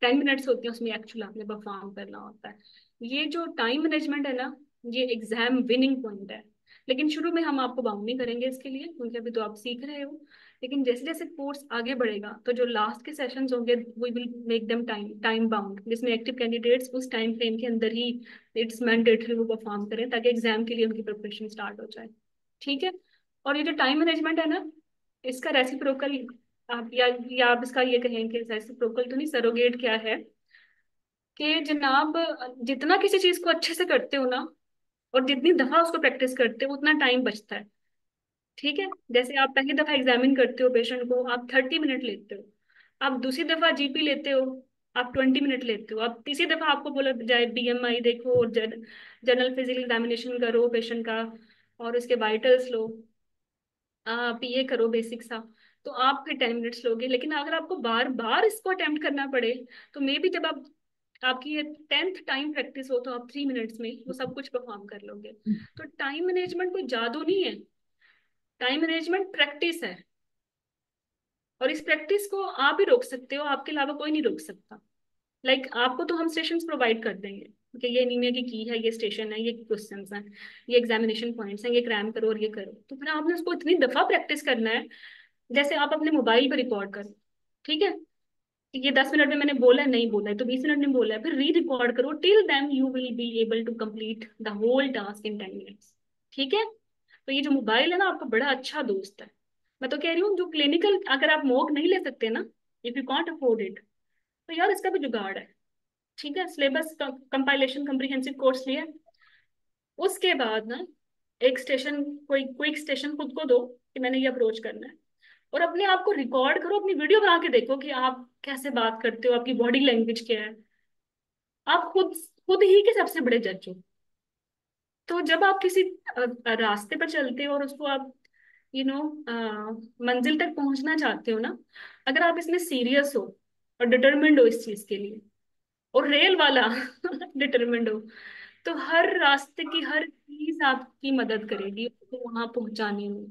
10 मिनट्स होती हैं उसमें एक्चुअल आपने परफॉर्म करना होता है। ये जो टाइम मैनेजमेंट है ना, ये एग्जाम विनिंग पॉइंट है। लेकिन शुरू में हम आपको बाउंड नहीं करेंगे इसके लिए, क्योंकि अभी तो आप सीख रहे हो। लेकिन जैसे जैसे कोर्स आगे बढ़ेगा तो जो लास्ट के सेशंस होंगे we will make them time bound, जिसमें एक्टिव कैंडिडेट्स उस टाइम फ्रेम के अंदर ही इट्स मैंडेटरी वो परफॉर्म करें ताकि एग्जाम के लिए उनकी प्रिपरेशन स्टार्ट हो जाए। ठीक है। और ये जो टाइम मैनेजमेंट है ना, इसका रेसिप्रोकल आप या आप इसका ये कहें कि रेसिप्रोकल तो नहीं, सरोगेट क्या है कि जनाब जितना किसी चीज को अच्छे से करते हो ना और जितनी दफा उसको प्रैक्टिस करते हो उतना टाइम बचता है। ठीक है। जैसे आप पहली दफा एग्जामिन करते हो पेशेंट को, आप 30 मिनट लेते हो। आप दूसरी दफा जीपी लेते हो, आप 20 मिनट लेते हो। अब तीसरी दफा आपको बोला जाए बीएमआई देखो और जनरल फिजिकल एग्जामिनेशन करो पेशेंट का, और उसके वाइटल्स लो, आप ये करो बेसिक सा, तो आप फिर 10 मिनट्स लोगे। लेकिन अगर आपको बार बार इसको अटेम्प्ट करना पड़े तो मे बी जब आप आपकी ये 10th टाइम प्रैक्टिस हो तो आप 3 मिनट्स में वो सब कुछ परफॉर्म कर लोगे। तो टाइम मैनेजमेंट कोई जादू नहीं है, टाइम मैनेजमेंट प्रैक्टिस है। और इस प्रैक्टिस को आप ही रोक सकते हो, आपके अलावा कोई नहीं रोक सकता। लाइक आपको तो हम स्टेशंस प्रोवाइड कर देंगे कि ये एनीमिया की है, ये स्टेशन है, ये क्वेश्चंस हैं, ये एग्जामिनेशन पॉइंट्स हैं, ये क्रैम करो और ये करो। तो फिर आपने उसको इतनी दफा प्रैक्टिस करना है जैसे आप अपने मोबाइल पर रिकॉर्ड करो। ठीक है। कि ये 10 मिनट में मैंने बोला है, नहीं बोला है तो 20 मिनट में बोला है, फिर री रिकॉर्ड करो till then you will be able to complete the whole task in 10 minutes. ठीक है। तो ये जो मोबाइल है ना आपका बड़ा अच्छा दोस्त है। मैं तो कह रही हूँ जो क्लिनिकल अगर आप मॉक नहीं ले सकते ना, if you can't afford it, तो यार इसका भी जुगाड़ है। ठीक है। सिलेबस कंपाइलेशन कम्प्रिहेंसिव कोर्स लिया, उसके बाद ना एक स्टेशन, कोई क्विक स्टेशन खुद को दो कि मैंने ये अप्रोच करना है, और अपने आप को रिकॉर्ड करो, अपनी वीडियो बना के देखो कि आप कैसे बात करते हो, आपकी बॉडी लैंग्वेज क्या है। आप खुद खुद ही के सबसे बड़े जज हो। तो जब आप किसी रास्ते पर चलते हो और उसको आप यू नो मंजिल तक पहुंचना चाहते हो ना, अगर आप इसमें सीरियस हो और डिटरमिन्ड हो इस चीज के लिए, और रेल वाला डिटरमिन्ड हो, तो हर रास्ते की हर चीज आपकी मदद करेगी उसको वहां पहुंचाने में।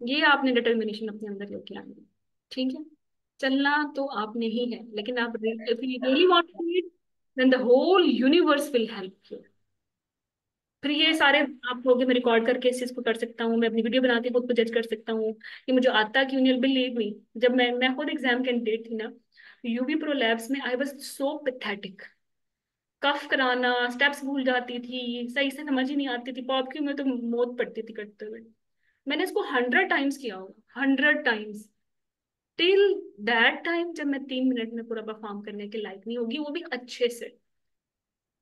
ये आपने डिटर्मिनेशन अपने अंदर लेके आनी है। ठीक है। चलना तो आपने ही है, लेकिन आप if you really want to it then the whole universe will help you. फिर ये सारे आप लोग मैं रिकॉर्ड करके इस चीज को कर सकता हूँ, मैं अपनी वीडियो बना के खुद को जज कर सकता हूँ कि मुझे आता क्यों नहीं। बिलीव मी, जब मैं खुद एग्जाम कैंडिडेट थी ना, यूबी प्रो लैब्स में आई वाज सो पैथेटिक। कफ कराना, स्टेप्स भूल जाती थी, सही से समझ ही नहीं आती थी, पॉप क्यू में तो मौत पड़ती थी करते हुए। मैंने इसको 100 टाइम्स किया होगा, 100 टाइम्स, टिल दैट टाइम जब मैं 3 मिनट में पूरा परफॉर्म करने के लायक नहीं होगी, वो भी अच्छे से।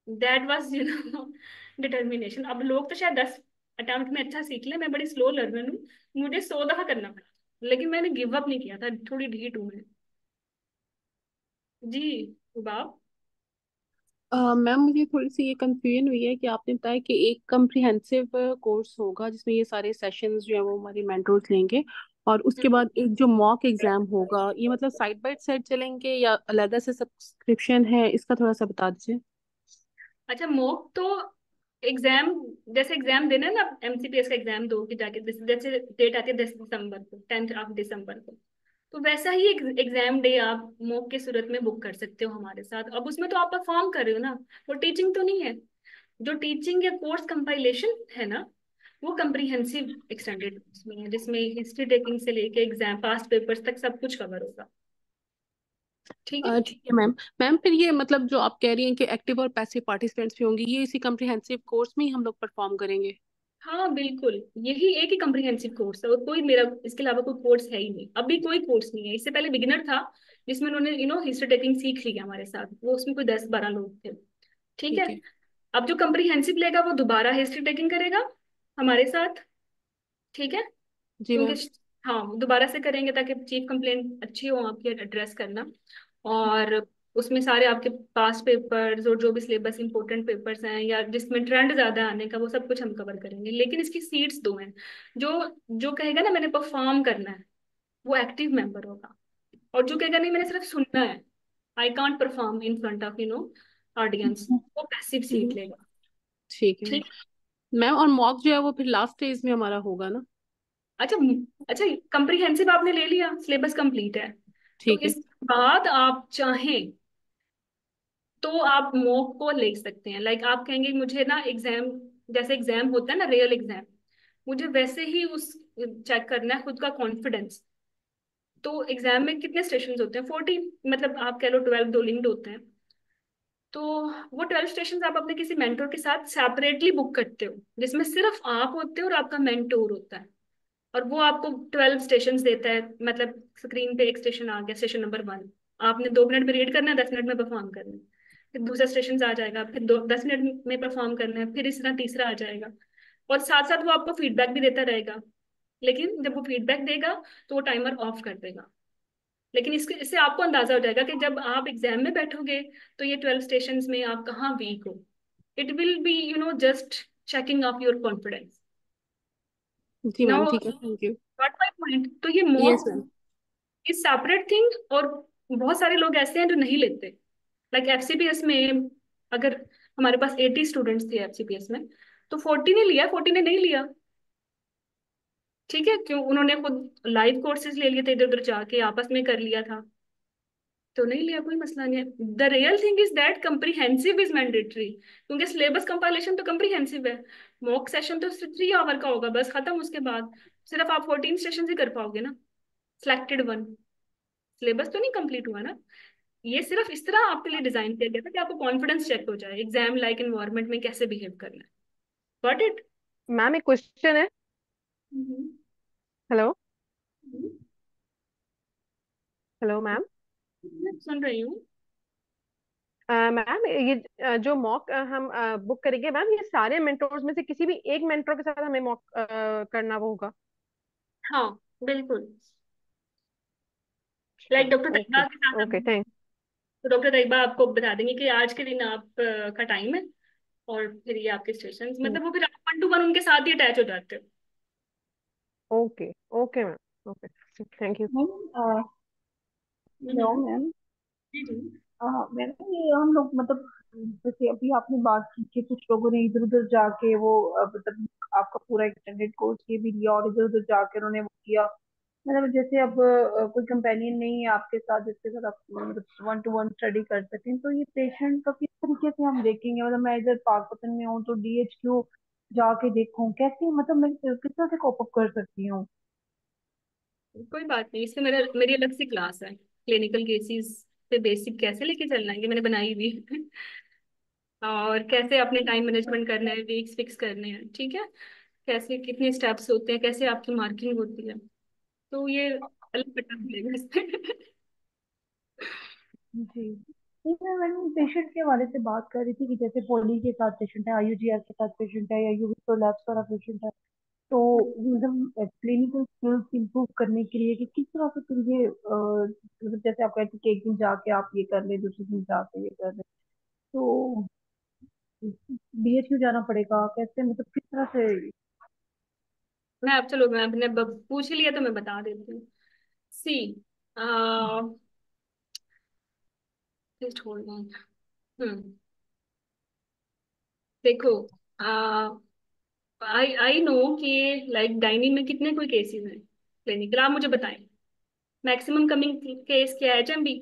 That was determination. अब लोग तो शायद 10 अटेम्प्ट में अच्छा सीख ले, मैं बड़ी स्लो लर्नर हूँ, मुझे 100 दफा करना पड़ा, लेकिन मैंने गिव अप नहीं किया था, थोड़ी ढीठ हूँ मैं। जी बाब। मैम मुझे थोड़ी सी ये कंफ्यूजन हुई है कि आपने बताया कि एक कम्प्रिहेंसिव कोर्स होगा जिसमें ये सारे सेशंस जो है वो हमारे मेंटर्स लेंगे, और उसके बाद एक जो मॉक एग्जाम होगा, ये मतलब साइड बाय साइड चलेंगे या अलग से सब्सक्रिप्शन है, इसका थोड़ा सा बता दीजिए। अच्छा मॉक तो एग्जाम, जैसे एग्जाम देना है ना, एमसीपीएस का एग्जाम दो कि जाके जैसे डेट आती है 10 दिसंबर को, 10th ऑफ दिसंबर को, तो वैसा ही एग्जाम डे आप मॉक के सूरत में बुक कर सकते हो हमारे साथ। अब उसमें तो आप परफॉर्म कर रहे हो ना, वो टीचिंग तो नहीं है। जो टीचिंग या कोर्स कंपाइलेशन है ना, वो कंप्रीहेंसिव एक्सटेंडेड में है, जिसमें हिस्ट्री टेकिंग से लेके एग्जाम पास्ट पेपर्स तक सब कुछ कवर होगा। ठीक है। ठीक है मैम। मैम फिर ये मतलब जो आप कह रही हैं कि एक्टिव और पैसिव पार्टिसिपेंट्स भी होंगे, ये इसी कम्प्रिहेंसिव कोर्स में ही हम लोग परफॉर्म करेंगे? हाँ बिल्कुल, यही एक ही कम्प्रिहेंसिव कोर्स है, और कोई मेरा इसके अलावा कोई कोर्स है ही नहीं, अभी कोई कोर्स नहीं है। इससे पहले बिगिनर था, जिसमें उन्होंने हिस्ट्री टेकिंग सीख लिया हमारे साथ, वो उसमें कोई 10-12 लोग थे। ठीक है। ठीक है। अब जो कम्प्रिहेंसिव लेगा वो दोबारा हिस्ट्री टेकिंग करेगा हमारे साथ। ठीक है। जी क्योंकि मैम। हाँ दोबारा से करेंगे ताकि चीफ कंप्लेंट अच्छी हो आपकी एड्रेस करना। और उसमें सारे आपके पास पेपर्स और जो भी सिलेबस इंपॉर्टेंट पेपर्स हैं या जिसमें ट्रेंड ज्यादा आने का, वो सब कुछ हम कवर करेंगे। लेकिन इसकी सीट्स दो हैं। जो जो कहेगा ना मैंने परफॉर्म करना है, वो एक्टिव मेंबर होगा। और जो कहेगा नहीं मैंने सिर्फ सुनना है, I can't perform in front of audience, वो पैसिव सीट लेगा। ठीक है मैम। ठीक। मैम और मॉक जो है वो फिर लास्ट फेज में हमारा होगा ना? अच्छा। अच्छा, कंप्रीहेंसिव आपने ले लिया, सिलेबस कंप्लीट है, तो ठीक है। इसके बाद आप चाहें तो आप मॉक को ले सकते हैं। लाइक आप कहेंगे मुझे ना एग्जाम, जैसे एग्जाम होता है ना रियल एग्जाम, मुझे वैसे ही उस चेक करना है खुद का कॉन्फिडेंस। तो एग्जाम में कितने सेशंस होते हैं? 14, मतलब आप कह लो 12 दो लिंक्ड होते हैं। तो वो 12 स्टेशन आप अपने किसी मेंटोर के साथ सेपरेटली बुक करते हो, जिसमें सिर्फ आप होते हो और आपका मेंटोर होता है। और वो आपको 12 स्टेशन देता है, मतलब स्क्रीन पे एक स्टेशन आ गया, स्टेशन नंबर 1, आपने 2 मिनट में रीड करना है, 10 मिनट में परफॉर्म करना है। फिर दूसरा स्टेशन आ जाएगा, फिर 10 मिनट में परफॉर्म करना है, फिर इस तरह तीसरा आ जाएगा। और साथ साथ वो आपको फीडबैक भी देता रहेगा। लेकिन जब वो फीडबैक देगा तो वो टाइमर ऑफ कर देगा। लेकिन इससे आपको अंदाजा हो जाएगा कि जब आप एग्जाम में बैठोगे तो ये 12 स्टेशन में आप कहाँ वीक हो। It will be just checking of your confidence. जी मैम नाउ ठीक है, thank you. What my point, तो ये yes mock ma'am. Is separate thing. और बहुत सारे लोग ऐसे हैं जो नहीं लेते। लाइक एफसीपीएस में अगर हमारे पास 80 स्टूडेंट्स थे एफसीपीएस में, तो 40 ने लिया, 40 ने नहीं लिया। ठीक है, क्यों? उन्होंने खुद लाइव कोर्सेज ले लिए थे, इधर उधर जाके आपस में कर लिया था, तो नहीं लिया, कोई मसला नहीं है। The real thing is that comprehensive is mandatory, क्योंकि सिलेबस कंपाइलेशन तो कम्प्रीहेंसिव है। मॉक सेशन तो सिर्फ 3 आवर का होगा, बस खत्म। उसके बाद सिर्फ आप 14 सेशन ही कर पाओगे ना, सिलेक्टेड वन। सिलेबस तो नहीं कंप्लीट हुआ ना। ये सिर्फ इस तरह आपके लिए डिजाइन किया गया था कि आपको कॉन्फिडेंस चेक हो जाए एग्जाम लाइक एनवायरनमेंट में कैसे बिहेव करना है। Got it? मैम एक क्वेश्चन है। हेलो। Hello ma'am. सुन रही हूँ। मैम ये जो मॉक हम बुक करेंगे मैम, ये सारे मेंटोर्स में से किसी भी एक मेंटोर के साथ हमें मॉक करना वो होगा? हाँ बिल्कुल। Like doctor Tayyaba okay. के साथ ओके हम, थैंक। तो डॉक्टर तैयबा आपको बता देंगे कि आज के दिन आप का टाइम है, और फिर ये आपके स्टेशन, मतलब वो फिर आप 1 to 1 उनके साथ ही अटैच हो जाते हो। Okay. Okay ma'am. Okay thank you. Ma'am hello hmm. Ma'am. जी जी। मैम ये हम लोग मतलब जैसे अभी आपने बात की कि कुछ लोगों ने इधर उधर जाके वो मतलब आपका पूरा एक्सटेंडेड कोर्स ये भी लिया और इधर उधर जाके उन्होंने वो किया। मतलब जैसे अब कोई कंपेनियन नहीं है आपके साथ जिसके साथ आप मतलब 1 to 1 स्टडी कर सकें, तो ये पेशेंट का किस तरीके से हम देखेंगे? मतलब मैं इधर पाकपतन में हूँ तो डीएचक्यू जाके देखूं कैसे, मतलब मैं किस तरह से कोप अप कर सकती हूँ? कोई बात नहीं, इससे मेरी अलग सी क्लास है, क्लिनिकल केसेस पे बेसिक कैसे लेके चलना है ये मैंने बनाई हुई है। और कैसे अपने टाइम मैनेजमेंट करना है, वीक्स फिक्स करने हैं, ठीक है, कैसे कितने स्टेप्स होते हैं, कैसे आपकी मार्किंग होती है, तो ये अलग पता मिलेगा इस पे। जी ठीक है। मैंने पेशेंट के हवाले से बात कर रही थी कि जैसे पोली के साथ पेशेंट है, आईयूजीआर के साथ पेशेंट है, या यूवी प्रोलैप्स वाला पेशेंट है, तो मतलब क्लिनिकल स्किल्स इंप्रूव करने के लिए कि किस तरह से फिर ये मतलब जैसे आप कहते हैं कि एक दिन जाके आप ये कर ले, दूसरे दिन जाके ये कर ले, तो बीएचयू जाना पड़ेगा कैसे, मतलब किस तरह से? मैं अब चलो, मैं अपने पूछ ही लिया तो मैं बता देती हूँ। सी, जस्ट होल्ड ऑन। हम्म। देखो, आई आई नो कि लाइक डाइनिंग में कितने कोई केसेस हैं क्लिनिकल, आप मुझे बताएं। मैक्सिमम कमिंग केस क्या है? एचएमबी,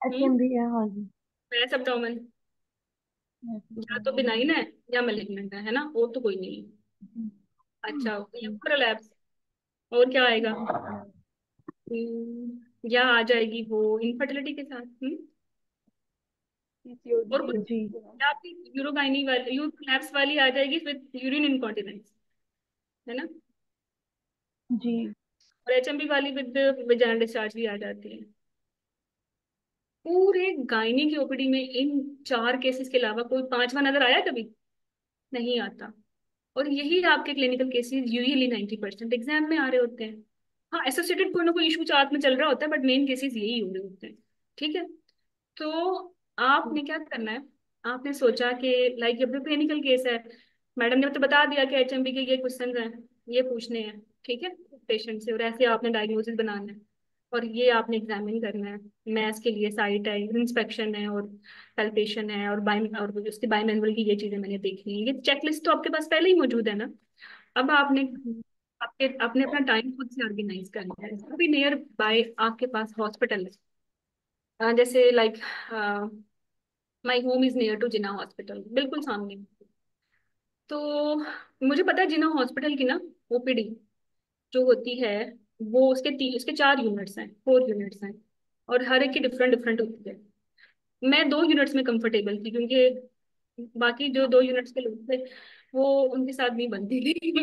एचएमबी है, हाँ जी। मैस एब्डोमेन, या तो बिनाइन है या मलिग्नेंट है ना, और तो कोई नहीं है। अच्छा, प्रोलैप्स, और क्या आएगा? या आ जाएगी वो इनफर्टिलिटी के साथ। और कुछ, पीसीओडी। जी या आपकी यूरोगाइनी वाली, यूरोलैप्स वाली आ जाएगी विद यूरिन इनकॉन्टिनेंस, है ना। जी और एचएमबी वाली विद वेजाइनल डिस्चार्ज भी आ जाती है। पूरे गायनी की ओपीडी में इन 4 केसेस के अलावा कोई पांचवा नजर आया कभी? नहीं आता। और यही आपके क्लिनिकल केसेस यूजुअली 90% एग्जाम में आ रहे होते हैं। हाँ, एसोसिएटेड कोई ना कोई इशू चार्ट में चल रहा होता है, बट मेन केसेस यही हो रहे होते हैं। ठीक है। तो आपने क्या करना है, आपने सोचा कि लाइक ये क्लिनिकल केस है, मैडम ने तो बता दिया कि एचएमबी के ये क्वेश्चन हैं, ये पूछने हैं, ठीक है, पेशेंट से, और ऐसे आपने डायग्नोसिस बनाना है, और ये आपने एग्जामिन करना है। मैथ्स के लिए साइट है, इंस्पेक्शन है, और पैल्पेशन है, और बाय, और उसके बायोमैनुअल की ये चीजें मैंने देखनी है। ये चेकलिस्ट तो आपके पास पहले ही मौजूद है ना। अब आपने आपके अपने अपना टाइम खुद से ऑर्गेनाइज करना है। अभी नियर बाय आपके पास हॉस्पिटल है, जैसे like my home is near to Jinnah hospital, बिल्कुल सामने। तो मुझे पता है जिना हॉस्पिटल की ना ओपीडी जो होती है, वो उसके 4 यूनिट्स हैं, 4 यूनिट्स हैं, और हर एक की डिफरेंट डिफरेंट होती है। मैं 2 यूनिट्स में कंफर्टेबल थी, क्योंकि बाकी जो 2 यूनिट्स के लोग थे वो उनके साथ नहीं बनती थी।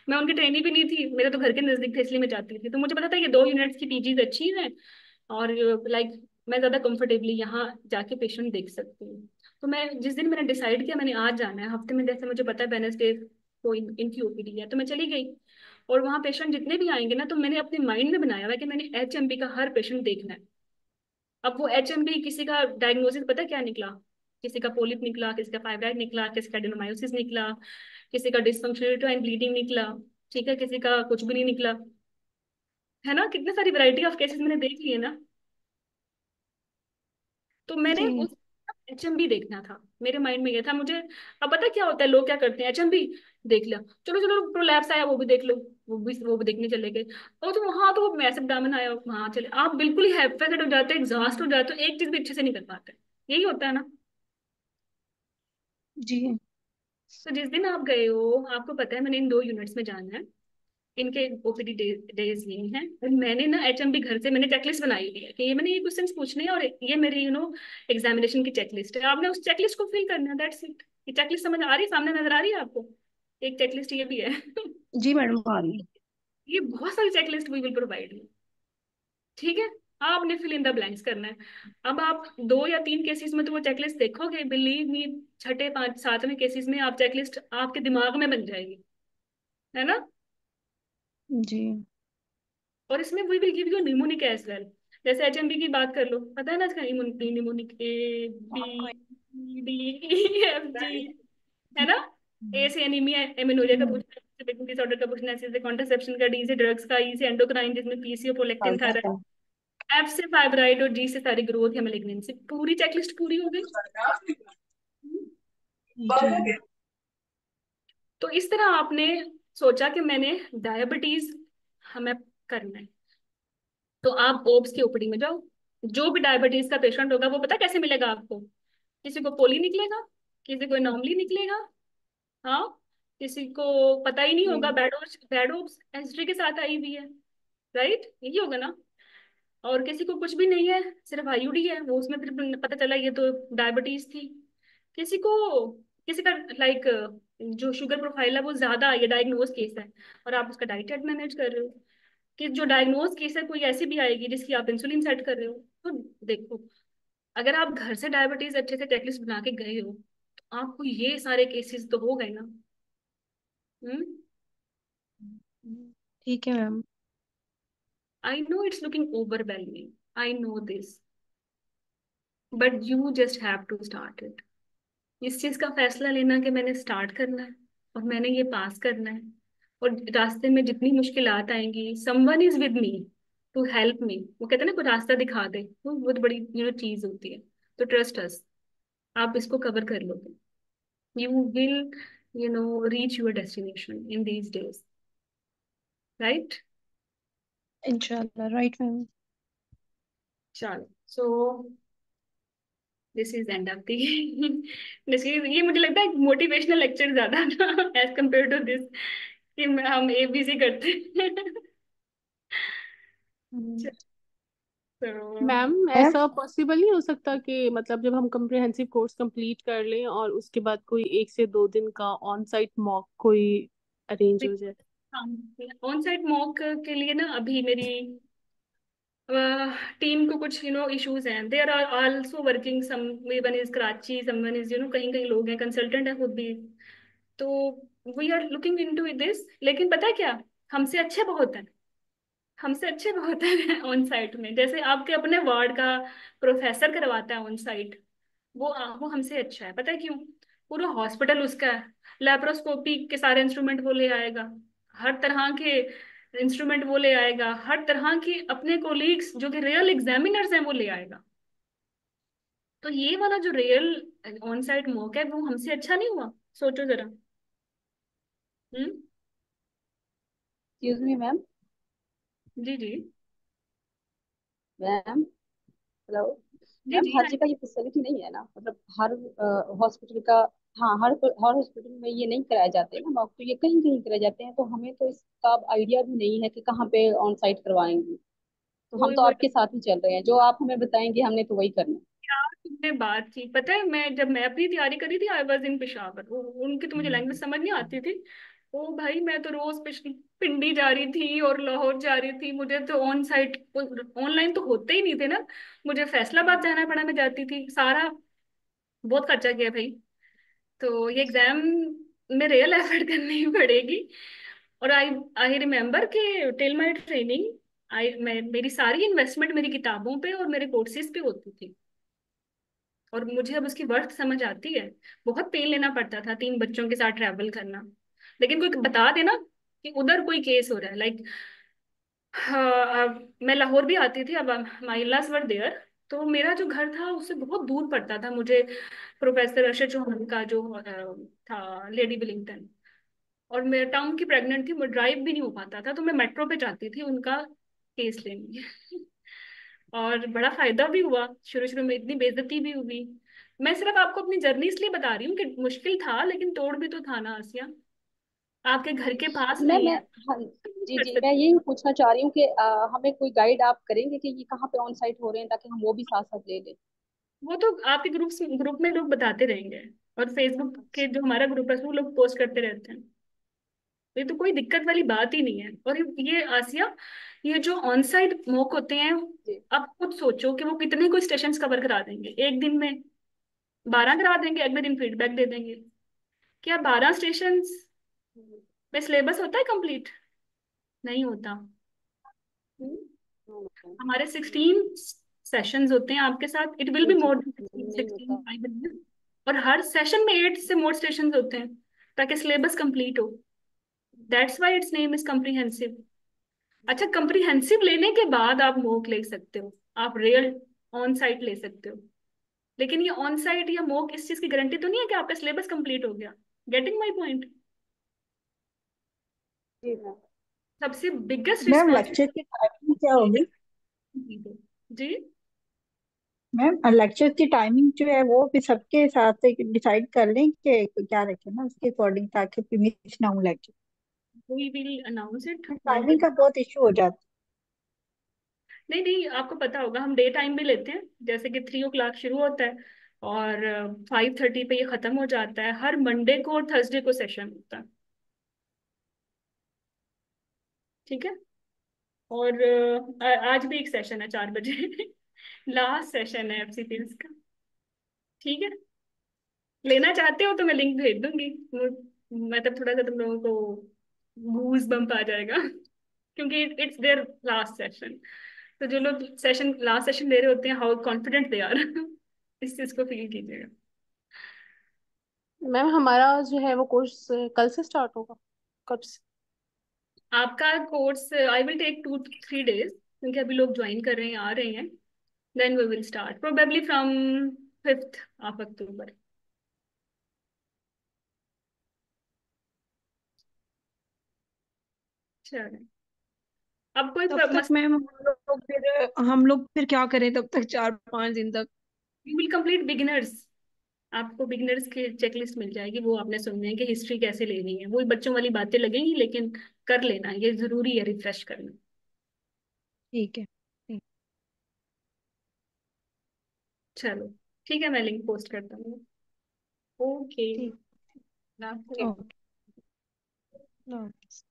मैं उनकी ट्रेनी भी नहीं थी, मेरे तो घर के नजदीक थे, इसलिए मैं जाती थी। तो मुझे पता था कि 2 यूनिट्स की पीजीज अच्छी हैं, और लाइक मैं ज्यादा कंफर्टेबली यहाँ जाके पेशेंट देख सकती हूँ। तो मैं जिस दिन मैंने डिसाइड किया मैंने आज जाना है हफ्ते में, जैसे मुझे पता है वेडनेसडे को इनकी ओपीडी है, तो मैं चली गई। और वहाँ पेशेंट जितने भी आएंगे ना, तो मैंने अपने माइंड में बनाया हुआ है कि मैंने एचएमबी का हर पेशेंट देखना है। अब वो एचएमबी, किसी का डायग्नोसिस पता क्या निकला, किसी का पोलिप निकला, किसी का फाइब्राइड निकला, किसी का एडेनोमायोसिस निकला, किसी का डिसफंक्शनल यूट्राइन ब्लीडिंग निकला, ठीक है, किसी का कुछ भी नहीं निकला, है ना। कितने सारी वैरायटी ऑफ केसेस मैंने देख लिए ना। तो मैंने जी उस एचएमबी देखना था, मेरे माइंड में ये था मुझे। अब पता क्या होता है, लोग क्या करते हैं, एचएमबी देख लिया, चलो चलो प्रोलैप्स आया वो भी देख लो, वो भी देखने चले गए। और तो वहां तो वो मैसिव डायमंड आया, वहां चले, आप बिल्कुल ही हैफेटेड हो जाते हैं, एग्जॉस्ट हो जाते हो, एक चीज भी अच्छे से नहीं कर पाते। यही होता है ना। जी तो जिस दिन आप गए हो, आपको पता है मैंने इन 2 यूनिट्स में जाना है, इनके ओपीडी डेज ये हैं, और मैंने ना एचएमबी घर से मैंने चेकलिस्ट बनाई हुई है कि ये मैंने ये क्वेश्चंस पूछने हैं, और ये मेरी एग्जामिनेशन की चेकलिस्ट है। आपने उस चेकलिस्ट को फिल करना है, दैट्स इट। ये चेकलिस्ट समझ आ रही है, सामने नजर आ रही है आपको? एक चेकलिस्ट ये भी है। जी मैडम आ रही है। ये बहुत सारी checklist we will provide you, ठीक है। आपने फिल इन द ब्लैंक्स करना है। अब आप 2 या 3 केसेस में तो वो चेकलिस्ट देखोगे, बिलीव मी, छठे पांच सातवें केसेस में आप चेकलिस्ट आपके दिमाग में बन जाएगी, है ना। जी और इसमें we will give you mnemonic as well. जैसे एचएमबी की बात कर लो, पता है ना इसका mnemonic, A B D E F G, है ना। ए से एनीमिया एमिनोरिया का पूछना है, बेकिंग डिसऑर्डर का पूछना है, सी से कॉन्ट्रासेप्शन का, डी से ड्रग्स का, ई से एंडोक्राइन जिसमें पीसीओ प्रोलैक्टिन था, एफ से फाइब्राइड, और जी से सारी ग्रोथ या मेलिग्नेंसी। पूरी चेकलिस्ट पूरी हो गई। जी तो इस तरह आपने सोचा कि मैंने डायबिटीज हमें करना है, तो आप ओब्स की ओपीडी में जाओ। जो भी डायबिटीज का पेशेंट होगा वो पता कैसे मिलेगा आपको, किसी को पोली निकलेगा, किसी को नॉर्मली निकलेगा, हाँ, किसी को पता ही नहीं होगा, बैडोज बैडोब्स एस्ट्री के साथ आई हुई है, राइट, यही होगा ना। और किसी को कुछ भी नहीं है, सिर्फ आईयूडी है, वो उसमें फिर पता चला ये तो डायबिटीज थी। किसी को, किसी का लाइक जो शुगर प्रोफाइल है वो ज्यादा है, ये डायग्नोज केस है, और आप उसका डाइट मैनेज कर रहे हो। कि जो डायग्नोज केस है कोई ऐसी भी आएगी जिसकी आप इंसुलिन सेट कर रहे हो। तो देखो, अगर आप घर से डायबिटीज अच्छे से चेकलिस्ट बना के गए हो, तो आपको ये सारे केसेस तो हो गए ना। हम्म। ठीक है मैम। I know it's looking overwhelming, I know this, but you just have to start it. इस चीज का फैसला लेना कि मैंने स्टार्ट करना है, और मैंने ये पास करना है, और रास्ते में जितनी मुश्किलात आएंगी, someone is with me to help me. वो कहते हैं ना, कोई रास्ता दिखा दे, वो बहुत बड़ी चीज होती है। तो ट्रस्ट अस, आप इसको कवर कर लोगे। You will reach your destination in these days, right. इंशाल्लाह राइट मैम। चलो, so this is end of the this is, ये मुझे लगता है मोटिवेशनल लेक्चर ज्यादा था एज कम्पेयर टू दिस, कि हम एबीसी करते हैं। तो मैम मैम ऐसा पॉसिबल नहीं हो सकता कि मतलब जब हम कम्प्रिहेंसिव कोर्स कंप्लीट कर लें और उसके बाद कोई 1 से 2 दिन का ऑन साइट मॉक कोई अरेंज हो जाए? ऑन साइट मॉक के लिए ना अभी मेरी टीम को कुछ इश्यूज हैं। They are also working, some one is Karachi, someone is कहीं कहीं लोग हैं, कंसल्टेंट है खुद भी। तो we are looking into this. लेकिन पता है क्या, हमसे अच्छे बहुत हैं, हमसे अच्छे बहुत हैं ऑन साइट में। जैसे आपके अपने वार्ड का प्रोफेसर करवाता है ऑन साइट, वो हमसे अच्छा है। पता है क्यों? पूरा हॉस्पिटल उसका है, लेप्रोस्कोपी के सारे इंस्ट्रूमेंट वो ले आएगा, हर तरह के इंस्ट्रूमेंट वो ले आएगा, हर तरह की अपने कोलीग्स जो कि रियल एग्जामिनर्स हैं वो ले आएगा। तो ये वाला जो रियल ऑन साइट मॉक है वो हमसे अच्छा नहीं हुआ? सोचो जरा। हम्म। Excuse me ma'am. जी जी। Ma'am hello. जी मैम जी। हर जगह ये फैसिलिटी नहीं है ना, मतलब हर हॉस्पिटल का। हाँ, हर हॉस्पिटल में ये नहीं कराए जाते ना मॉक, तो ये कहीं कहीं कराए जाते हैं, तो हमें तो इसका आइडिया भी नहीं है कि कहाँ पे ऑन साइट करवाएंगे। तो हम वही तो वही। आपके साथ ही चल रहे हैं, जो आप हमें बताएंगे हमने तो वही करना है। यार तुमने बात की, पता है मैं जब मैं अपनी तैयारी करी थी, आई वॉज इन पेशावर। उनकी तो मुझे लैंग्वेज समझ नहीं आती थी। ओ भाई, मैं तो रोज पिंडी जा रही थी और लाहौर जा रही थी। मुझे तो ऑन साइट ऑनलाइन तो होते ही नहीं थे ना। मुझे फैसलाबाद जाना पड़ा, मैं जाती थी सारा। बहुत खर्चा किया भाई। तो ये एग्जाम में रियल एफर्ट करनी ही पड़ेगी। और आई आई रिमेम्बर कि टिल माई ट्रेनिंग, मेरी सारी इन्वेस्टमेंट मेरी किताबों पे और मेरे कोर्सेज पे होती थी। और मुझे अब उसकी वर्थ समझ आती है। बहुत पेन लेना पड़ता था 3 बच्चों के साथ ट्रैवल करना। लेकिन कोई बता देना कि उधर कोई केस हो रहा है, लाइक, हाँ, मैं लाहौर भी आती थी। अब माई इलाज वर देयर। तो मेरा जो घर था उससे बहुत दूर पड़ता था मुझे प्रोफेसर अरशद चौहान का जो था लेडी विलिंगटन। और मैं टाउन की प्रेग्नेंट थी, मैं ड्राइव भी नहीं हो पाता था, तो मैं मेट्रो पे जाती थी उनका केस लेने। और बड़ा फायदा भी हुआ, शुरू शुरू में इतनी बेइज्जती भी हुई। मैं सिर्फ आपको अपनी जर्नी इसलिए बता रही हूँ कि मुश्किल था, लेकिन तोड़ भी तो था ना आसिया। आपके घर के पास नहीं मैं है, हाँ, जी कर जी, मैं सकते। यही पूछना चाह रही हूँ कि हमें कोई गाइड आप करेंगे कि ये कहाँ पे ऑन साइट हो रहे हैं, ताकि हम वो भी साथ साथ ले लें। वो तो आपके ग्रुप में लोग बताते रहेंगे। और फेसबुक के जो हमारा ग्रुप है उसमें लोग पोस्ट करते रहते हैं। ये तो कोई दिक्कत वाली बात ही नहीं है। और ये आसिया, ये जो ऑन साइट मॉक होते हैं, जी आप खुद सोचो कि वो कितने को स्टेशन कवर करा देंगे एक दिन में। 12 करा देंगे, अगले दिन फीडबैक दे देंगे। क्या 12 स्टेशन में सिलेबस होता है कंप्लीट? नहीं होता। हम्म। हमारे 16 सेशंस होते हैं आपके साथ। इट विल जी बी जी, मोर देन नहीं 16 होता। I believe. और हर सेशन में 8 से मोर स्टेशन होते हैं ताकि सिलेबस कंप्लीट हो। That's why it's name is comprehensive. अच्छा, कम्प्रीहेंसिव लेने के बाद आप मोक ले सकते हो, आप रियल ऑन साइट ले सकते हो। लेकिन ये ऑन साइट या मोक इस चीज की गारंटी तो नहीं है कि आपका सिलेबस कंप्लीट हो गया। Getting my point? जी मैम। सबसे बिगेस्ट मैम लेक्चर की टाइमिंग क्या होगी? रिस्पॉन्सिबिलिटी। जी। मैम लेक्चर की टाइमिंग जो है वो भी सबके साथ डिसाइड कर लें कि क्या रखें ना उसके अकॉर्डिंग, ताकि फिर मिस ना हो lecture. We will announce it on timing the. का बहुत इशू हो जाता नहीं नहीं, आपको पता होगा हम डे टाइम भी लेते हैं। जैसे कि 3 o'clock शुरू होता है और 5:30 पे ये खत्म हो जाता है। हर मंडे को और थर्सडे को सेशन होता है। ठीक है। और आज भी एक सेशन है 4 बजे। लास्ट सेशन है एफसीपीएस का। ठीक है। लेना चाहते हो तो मैं लिंक भेज दूंगी। मतलब थोड़ा सा तुम लोगों को गूज बम्प आ जाएगा। क्योंकि इट्स देयर लास्ट सेशन। तो जो लोग सेशन लास्ट सेशन ले रहे होते हैं, हाउ कॉन्फिडेंट दे आर। इस चीज को फील कीजिएगा। मैम हमारा जो है वो कोर्स कल से स्टार्ट होगा? कब से? आपका course I will take 2 3 days, क्योंकि अभी लोग ज्वाइन कर रहे हैं, आ रहे हैं। Then we will start probably from 5th of October। चलो, अब कोई तब तक मसला? मैम हम लोग फिर क्या करें तब तक, 4 5 दिन तक? You will complete beginners. आपको बिगिनर्स की चेकलिस्ट मिल जाएगी, वो आपने सुनने है कि हिस्ट्री कैसे लेनी है। वही बच्चों वाली बातें लगेंगी, लेकिन कर लेना, ये जरूरी है रिफ्रेश करना। ठीक है। चलो ठीक है, मैं लिंक पोस्ट करता हूँ। ओके। ठीक। ओके। ओके।